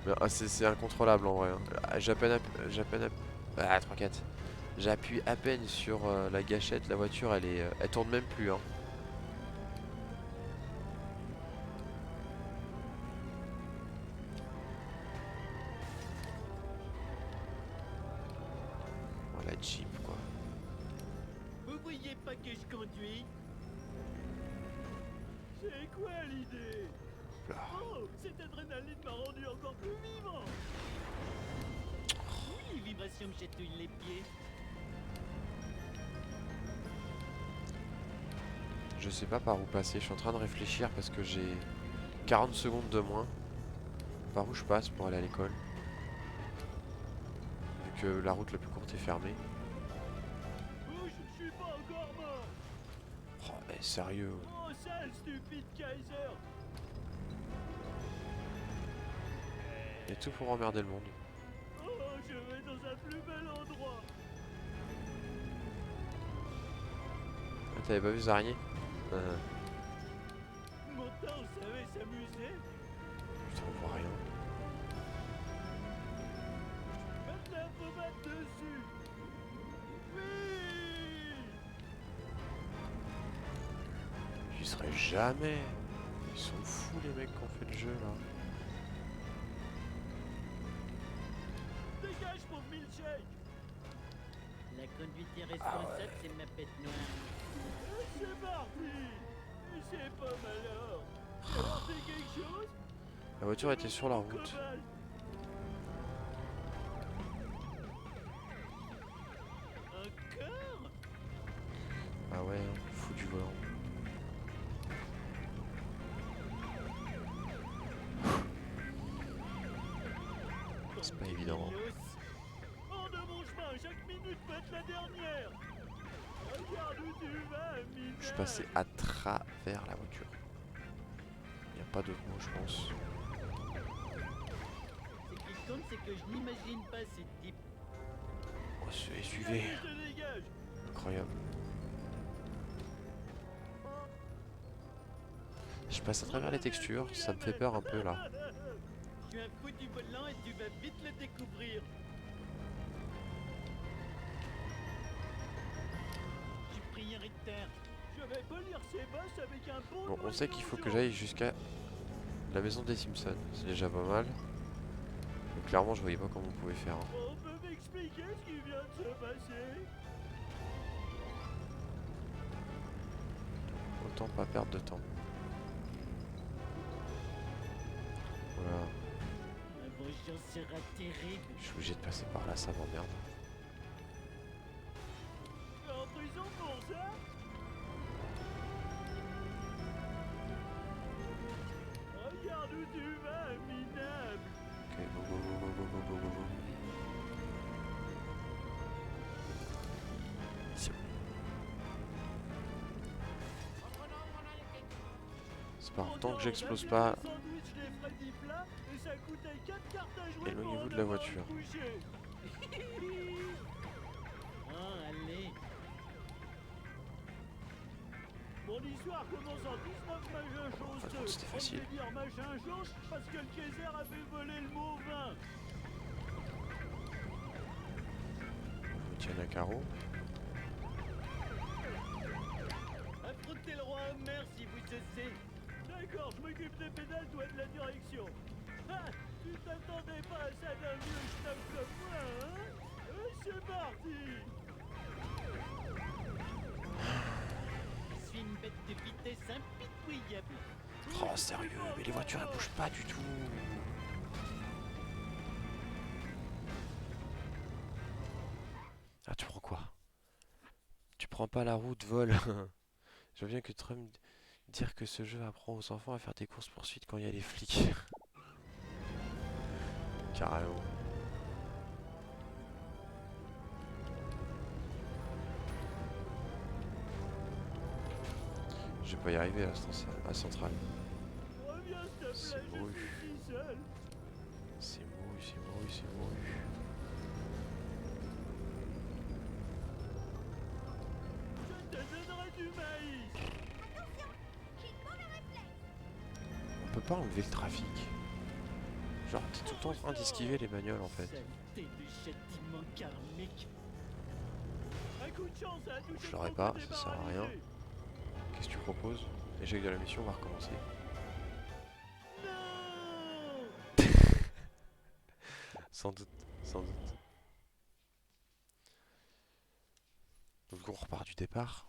Mais, ah, c'est incontrôlable en vrai. Hein. Ah, Ah, 3-4. J'appuie à peine sur la gâchette, la voiture elle tourne même plus. Hein. Oh, la Jeep quoi. Vous voyez pas que je conduis? C'est quoi l'idée? Là. Oh, cette adrénaline m'a rendu encore plus vivant. Oui, les vibrations me chatouillent les pieds. Je sais pas par où passer, je suis en train de réfléchir parce que j'ai 40 secondes de moins. Par où je passe pour aller à l'école? Vu que la route la plus courte est fermée. Oh, je suis pas encore mort. Oh, mais sérieux. Oh, sale stupide Kaiser. Il y a tout pour emmerder le monde. Oh, je vais dans un plus bel endroit. Ah, t'avais pas vu les araignées? Mon temps savait s'amuser. Putain, on voit rien. Maintenant, faut battre dessus. Oui. J'y serais jamais. Ils sont fous les mecs qui ont fait le jeu là. Dégage, pauvre milkshake. La conduite irresponsable, c'est ma bête noire. C'est parti. C'est pas malheur. Alors, c'est quelque chose? La voiture était sur la route. Encore? Ah ouais, fou du volant. C'est pas évident. Hors de mon chemin, chaque minute peut être la dernière. Regarde où tu vas, mineur. Je suis passé à travers la voiture. Il n'y a pas d'autre mot, je pense. Ce qui compte, c'est que je n'imagine pas ces types. Oh, ce SUV. Je te dégage. Incroyable. Je passe à travers les textures, ça me fait peur un peu là. Tu as un foutu volant et tu vas vite le découvrir. J'ai pris un Richter. Je vais polir ses bosses avec un bon. Bon, on sait qu'il faut que j'aille jusqu'à la maison des Simpsons. C'est déjà pas mal. Mais clairement, je voyais pas comment on pouvait faire. Hein. On peut m'expliquer ce qui vient de se passer? Autant pas perdre de temps. Voilà. La vengeance sera terrible. Je suis obligé de passer par là, ça m'emmerde. Tu es en prison pour ça? Regarde où tu vas, minable. Ok, go go go go go go go go go. C'est pas tant que j'explose pas. Éloignez-vous de la voiture. Ah, allez. Mon histoire commence en 19 machin chose. Par contre, c'était facile. On peut dire machin chose parce que le Kaiser avait volé le mot vin. Je tiens un carreau. Affrontez le roi Homer si vous cessez. D'accord, je m'occupe des pédales, toi de la direction. Ah, tu t'attendais pas à ça d'un vieux schnapp comme moi, hein? C'est parti. Je suis une bête de vitesse impitoyable. Oh sérieux, mais les voitures elles bougent pas du tout. Ah tu prends quoi? Tu prends pas la route, vol. Je viens que Trump dire que ce jeu apprend aux enfants à faire des courses poursuites quand il y a les flics. Carrément. Je vais pas y arriver à la centrale. Reviens, s'il te plaît, C'est je mouru. suis si seul. C'est mouru, c'est mouru, c'est mouru. Je te donnerai du maïs. J'ai pas le réflexe. On peut pas enlever le trafic. Genre t'es tout le temps en train d'esquiver les bagnoles en fait. Saleté de châtiment karmique. Un coup de chance à toucher. Je l'aurais pas, ça sert à rien. Qu'est-ce que tu proposes? Échec de la mission, on va recommencer. Non. Sans doute, sans doute. Donc on repart du départ.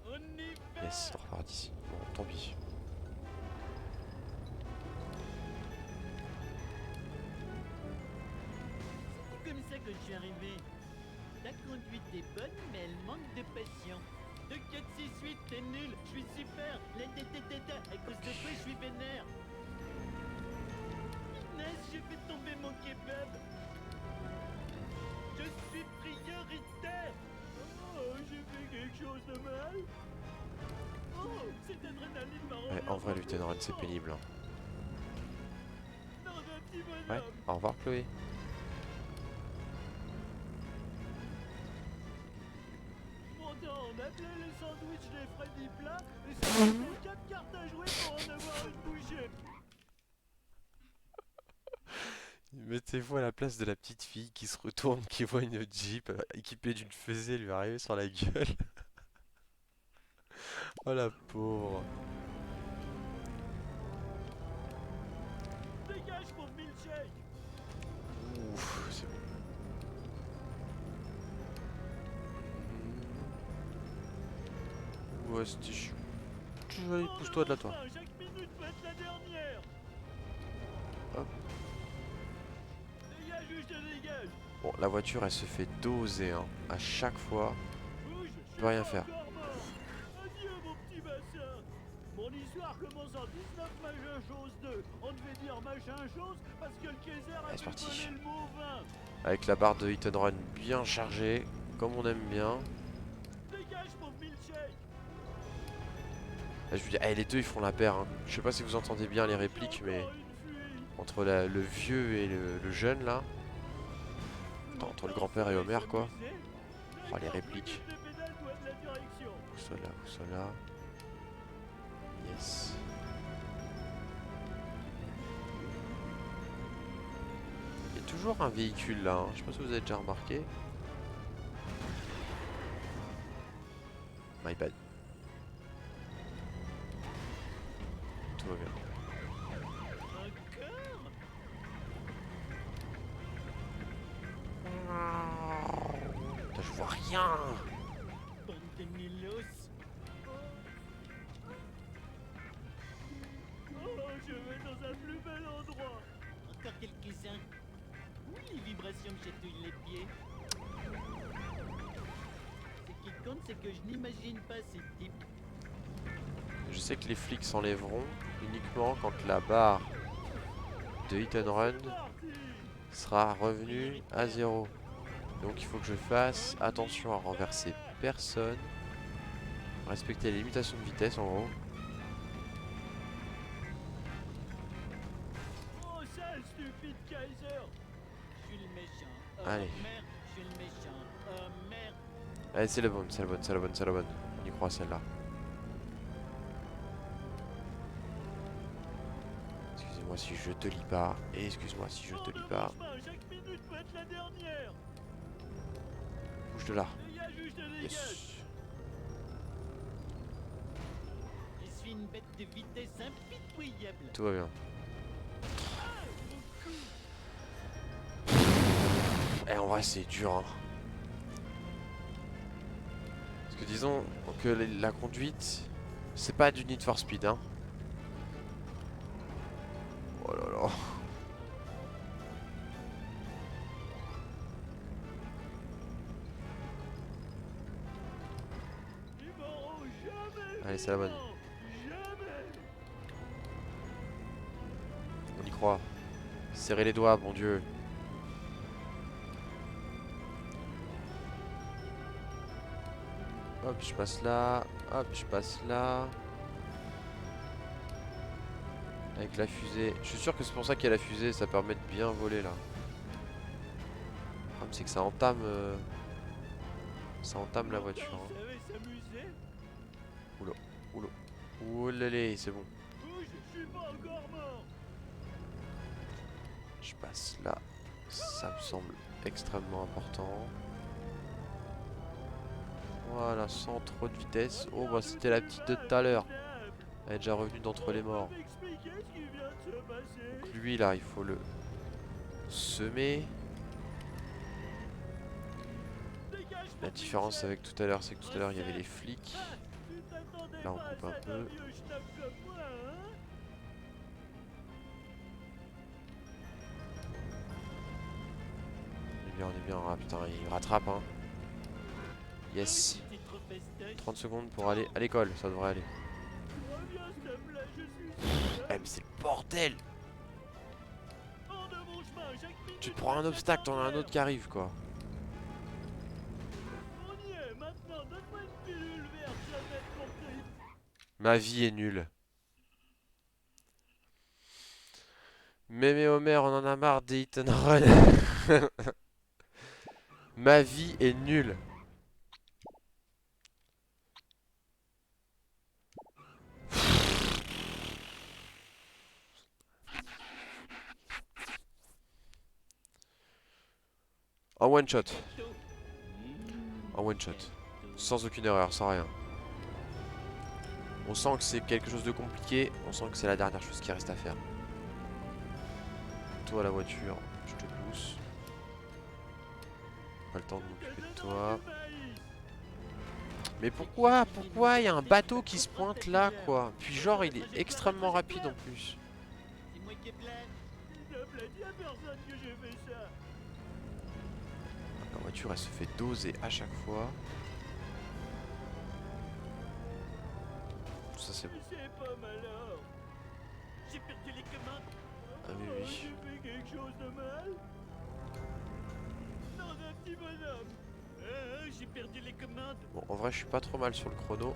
On y va. Yes, on repart d'ici. Bon, tant pis. C'est comme ça que je suis arrivé. Ta conduite est bonne, mais elle manque de passion. 2, 4, 6, 8, t'es nul. Je suis super. La ta. À cause de toi, je suis vénère. Punaise, j'ai fait tomber mon kebab. Je suis prioritaire. Oh, j'ai fait quelque chose de mal. Oh, cette adrénaline m'a rendu. Ouais, en vrai, Lieutenant Ren, c'est pénible. Hein. Non, un petit bonhomme. Ouais, au revoir Chloé. Pourtant, on appelait les sandwichs des Freddy plats et ça fait 4 cartes à jouer pour en avoir une bouchée. Mettez-vous à la place de la petite fille qui se retourne, qui voit une Jeep équipée d'une fusée lui arriver sur la gueule. Oh la pauvre. Dégage mon milkshake. Ouf, c'est bon. Ouais, c'était chiant. Allez, pousse-toi de là, toi. Enfin, chaque minute peut être la dernière. Hop. Dégage ou je te dégage. Bon, la voiture, elle se fait doser, hein. À chaque fois. Bouge, Je peux rien faire. encore mort. Adieu mon petit bassin. Mon histoire commence en 19 machin chose 2. On devait dire machin chose parce que le Kaiser a Allez, c'est fait parti. voler le mot vin. Avec la barre de hit and run bien chargée. Comme on aime bien. Dégage mon milkshake. Là, je vous dis, eh, les deux ils font la paire. Hein. Je sais pas si vous entendez bien les répliques, mais Encore une fuite. entre le vieux et le jeune là. Attends, entre le grand-père et Homer quoi. Oh, les répliques. Où cela, où cela. Yes. Il y a toujours un véhicule là. Hein. Je sais pas si vous avez déjà remarqué. My bad. Tout va bien. Putain, je vois rien. Bande de Milos. Oh, je vais dans un plus bel endroit. Encore quelques-uns. Oui, les vibrations me chatouillent les pieds. Ce qui compte, c'est que je n'imagine pas ces types. Je sais que les flics s'enlèveront uniquement quand la barre de hit and run sera revenue à 0. Donc il faut que je fasse attention à renverser personne. Respecter les limitations de vitesse en gros. Oh, sale stupide Kaiser. Je suis le méchant. Oh, Allez. merde, je suis le méchant. Oh, merde. Allez, c'est la bonne, c'est la bonne, c'est la bonne, c'est la bonne. On y croit celle-là. Excusez-moi si je te lis pas. Et excuse-moi si je te lis pas. Chaque minute peut être la dernière. Bouge de là. Dégage ou je te dégage. Yes. Je suis une bête de vitesse impitoyable. Tout va bien. Eh, en vrai, c'est dur. Hein. Parce que disons que la conduite, c'est pas du Need for Speed. Hein. Oh là là. Ils m'auront jamais. Allez, c'est la bonne. Jamais. On y croit. Serrez les doigts, bon Dieu. Hop, je passe là. Hop, je passe là. Avec la fusée. Je suis sûr que c'est pour ça qu'il y a la fusée. Ça permet de bien voler là. Le problème, c'est que ça entame. Ça entame la voiture. Hein. Vous savez s'amuser. Ouh là là, c'est bon. Bouge, je suis pas encore mort. Je passe là. Ça me semble extrêmement important. Voilà, sans trop de vitesse. Oh, bah c'était la petite de tout à l'heure. Elle est déjà revenue d'entre les morts. M'expliquer ce qui vient de se passer. Donc lui là, il faut le semer. Dégage, La mon différence Michel. avec tout à l'heure, c'est que tout à l'heure il y avait les flics. Tu t'attendais Là, on pas à coupe un ça peu. d'un vieux schnock comme moi, hein? On est bien. Ah putain, il rattrape hein. Yes. Petit trop festoche. 30 secondes pour aller à l'école, ça devrait aller. Reviens, s'il te plaît, je suis seul. Eh mais c'est le bordel. Hors de mon chemin, chaque minute Tu te prends un peut être obstacle, la t'en as un dernière. autre qui arrive quoi. On y est, maintenant, donne-moi une pilule verte, ça va être compris. Ma vie est nulle. Mémé Homer, on en a marre des hit and run. Ma vie est nulle. En one shot. En one shot. Sans aucune erreur, sans rien. On sent que c'est quelque chose de compliqué. On sent que c'est la dernière chose qui reste à faire. Toi la voiture, je te pousse. Pas le temps de m'occuper de toi. Mais pourquoi il y a un bateau qui se pointe là quoi? Puis genre il est extrêmement rapide en plus. C'est moi qui ai plein. dit à personne que j'ai fait ça. La voiture, elle se fait doser à chaque fois. Ça, c'est bon. C'est pas malheur. J'ai perdu les commandes. Ah oui, Oh, oui. j'ai fait quelque chose de mal. Non, un petit bonhomme. J'ai perdu les commandes. Bon, en vrai, je suis pas trop mal sur le chrono.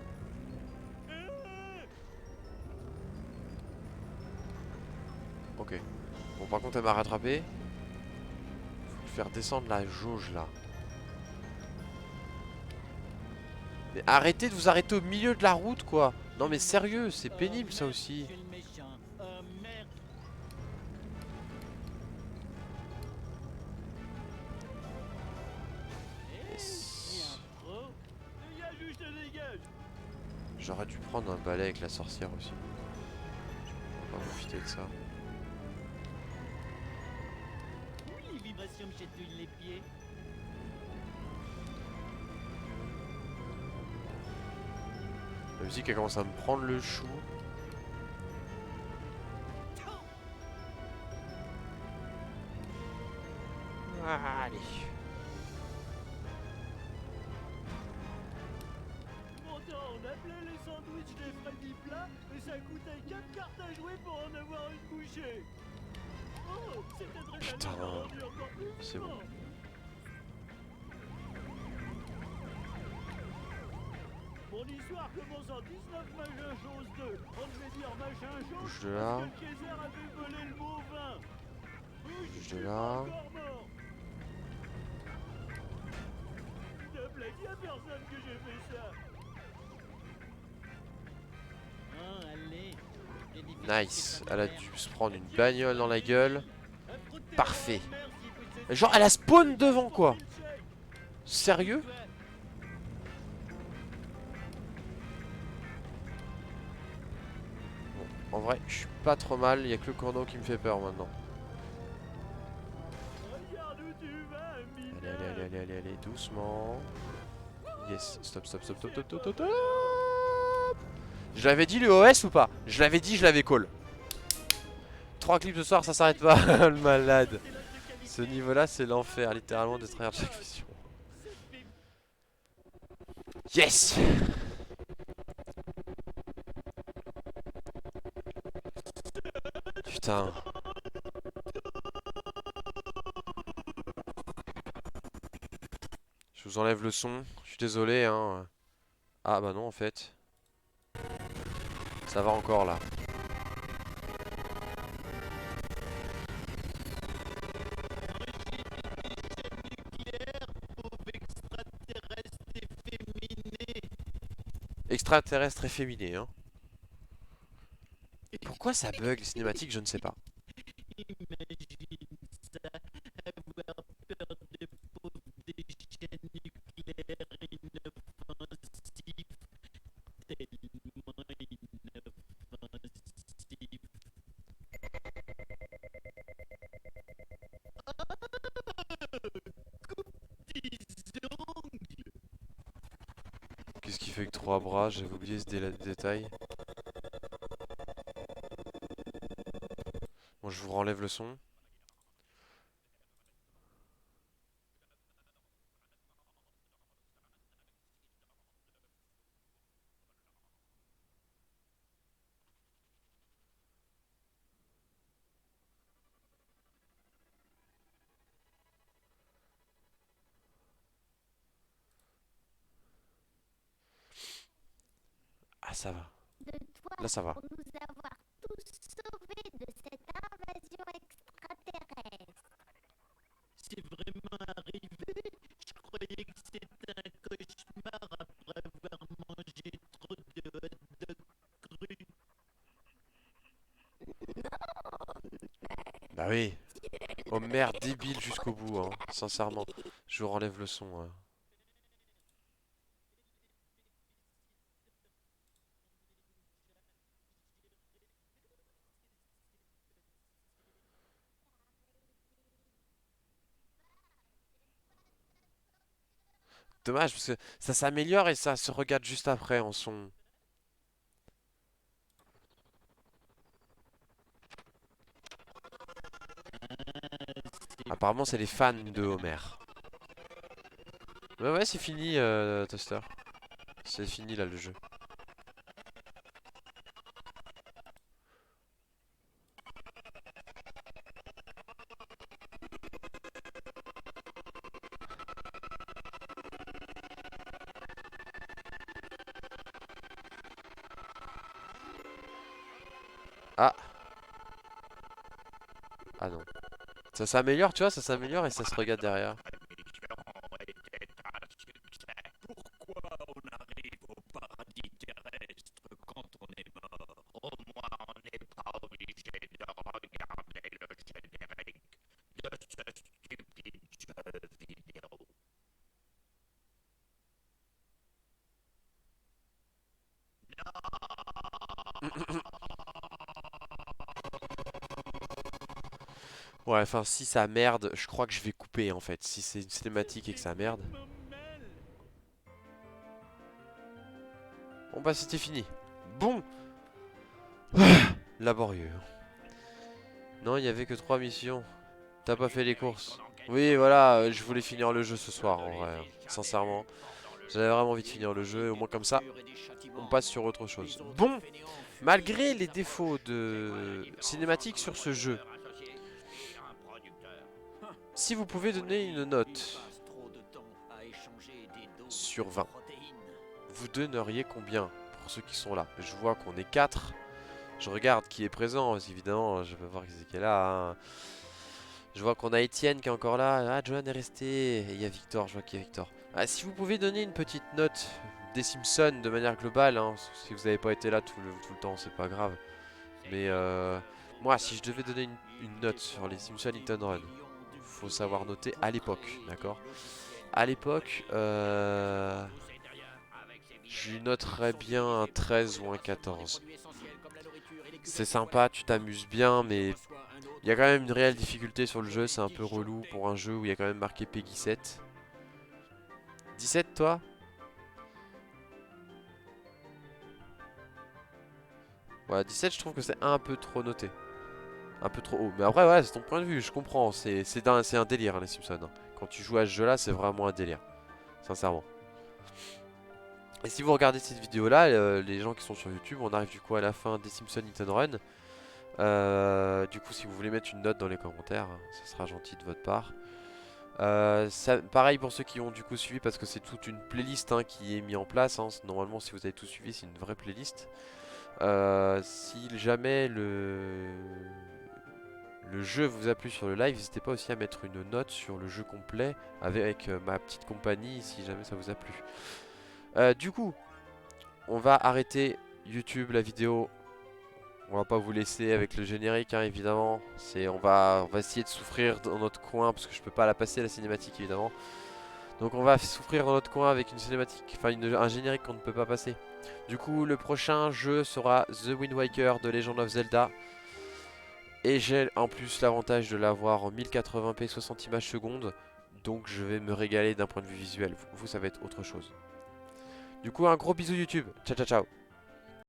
Ok. Bon, par contre, elle m'a rattrapé. Faut faire descendre la jauge là. Mais arrêtez de vous arrêter au milieu de la route, quoi. Non, mais sérieux, c'est pénible ça aussi. Je suis le méchant. Oh merde. Yes. Pro. Dégage ou je te dégage. J'aurais dû prendre un balai avec la sorcière aussi. On va profiter de ça. Oui, les vibrations me chatouillent les pieds. La musique elle commence à me prendre le chou. Allez. Bon temps, on appelait les sandwichs des Freddy plats et ça coûtait 4 cartes à jouer pour en avoir une bouchée. Oh, cette adrénaline Putain. m'a rendu encore plus C'est bon. vivant. Mon histoire commence en 19 machin chose 2. On devait dire machin chose Bouge de là. parce que le Kaiser avait volé le mot vin. Bouge de là. Encore mort. Ne plaît, dis à personne que j'ai fait ça. Oh, allez. Nice. Elle a dû se prendre une bagnole dans la gueule. Parfait. Genre elle a spawn devant quoi. Sérieux? Bon, en vrai, je suis pas trop mal. Il y a que le chrono qui me fait peur maintenant. Regarde où tu vas, Allez, allez, allez, allez, allez, allez, doucement. Yes, stop, stop, stop, stop, stop, stop, stop, stop. Je l'avais dit le OS ou pas? Je l'avais dit, je l'avais call. 3 clips ce soir, ça s'arrête pas, le malade. Ce niveau-là, c'est l'enfer, littéralement, de travers chaque mission. Yes! Putain. Je vous enlève le son, je suis désolé, hein. Ah bah non, en fait. Ça va encore, là. Extraterrestre efféminé, hein. Pourquoi ça bug les cinématiques, je ne sais pas. Qu'est-ce qui fait que 3 bras? J'avais oublié ce détail. Bon, je vous renlève le son. Ah, ça va. De toi Là, ça va. pour nous avoir tous sauvés de cette invasion extraterrestre. C'est vraiment arrivé? Je croyais que c'était un cauchemar après avoir mangé trop de hot dog crus. Bah oui. Oh merde, débile jusqu'au bout, hein. Sincèrement. Je vous renlève le son. Dommage, parce que ça s'améliore et ça se regarde juste après en son. Apparemment, c'est les fans de Homer. Ouais, c'est fini, Toaster. C'est fini là le jeu. Ah. Ah non. Ça s'améliore, tu vois, ça s'améliore et ça se regarde derrière. Pourquoi on arrive au paradis terrestre quand on est mort? Au moins, on n'est pas obligé de regarder le générique de ce stupide jeu vidéo. Ouais, enfin, si ça merde, je crois que je vais couper en fait. Si c'est une cinématique et que ça merde. Bon bah c'était fini. Bon. Laborieux. Non, il y avait que 3 missions. T'as pas fait les courses. Oui, voilà, je voulais finir le jeu ce soir en vrai. Sincèrement. J'avais vraiment envie de finir le jeu, au moins comme ça, on passe sur autre chose. Bon, malgré les défauts de cinématique sur ce jeu, si vous pouvez donner une note sur 20, vous donneriez combien pour ceux qui sont là? Je vois qu'on est 4. Je regarde qui est présent, évidemment, je peux voir qui est là. Hein. Je vois qu'on a Étienne qui est encore là. Ah, Johan est resté. Et il y a Victor, je vois qu'il y a Victor. Ah, si vous pouvez donner une petite note des Simpsons de manière globale, hein, si vous n'avez pas été là tout le temps, c'est pas grave. Mais moi, si je devais donner une note sur les Simpsons Hit and Run, faut savoir noter à l'époque, d'accord? À l'époque, je lui noterais bien un 13 ou un 14. C'est sympa, tu t'amuses bien, mais il y a quand même une réelle difficulté sur le jeu, c'est un peu relou pour un jeu où il y a quand même marqué Peggy 7. 17 toi? Ouais, 17 je trouve que c'est un peu trop noté. Un peu trop haut. Mais après ouais, c'est ton point de vue, je comprends. C'est un délire hein, les Simpsons. Hein. Quand tu joues à ce jeu là, c'est vraiment un délire. Sincèrement. Et si vous regardez cette vidéo là, les gens qui sont sur YouTube, on arrive du coup à la fin des Simpsons Hit and Run. Du coup si vous voulez mettre une note dans les commentaires, ça sera gentil de votre part. Pareil pour ceux qui ont du coup suivi parce que c'est toute une playlist hein, qui est mise en place. Hein. Normalement si vous avez tout suivi c'est une vraie playlist. Si jamais le jeu vous a plu sur le live, n'hésitez pas aussi à mettre une note sur le jeu complet avec ma petite compagnie si jamais ça vous a plu. Du coup, on va arrêter YouTube la vidéo. On va pas vous laisser avec le générique hein, évidemment. On va essayer de souffrir dans notre coin parce que je peux pas la passer la cinématique évidemment. Donc on va souffrir dans notre coin avec une cinématique, enfin un générique qu'on ne peut pas passer. Du coup le prochain jeu sera The Wind Waker de Legend of Zelda. Et j'ai en plus l'avantage de l'avoir en 1080p 60 images secondes. Donc je vais me régaler d'un point de vue visuel. Vous ça va être autre chose. Du coup un gros bisou YouTube. Ciao ciao ciao.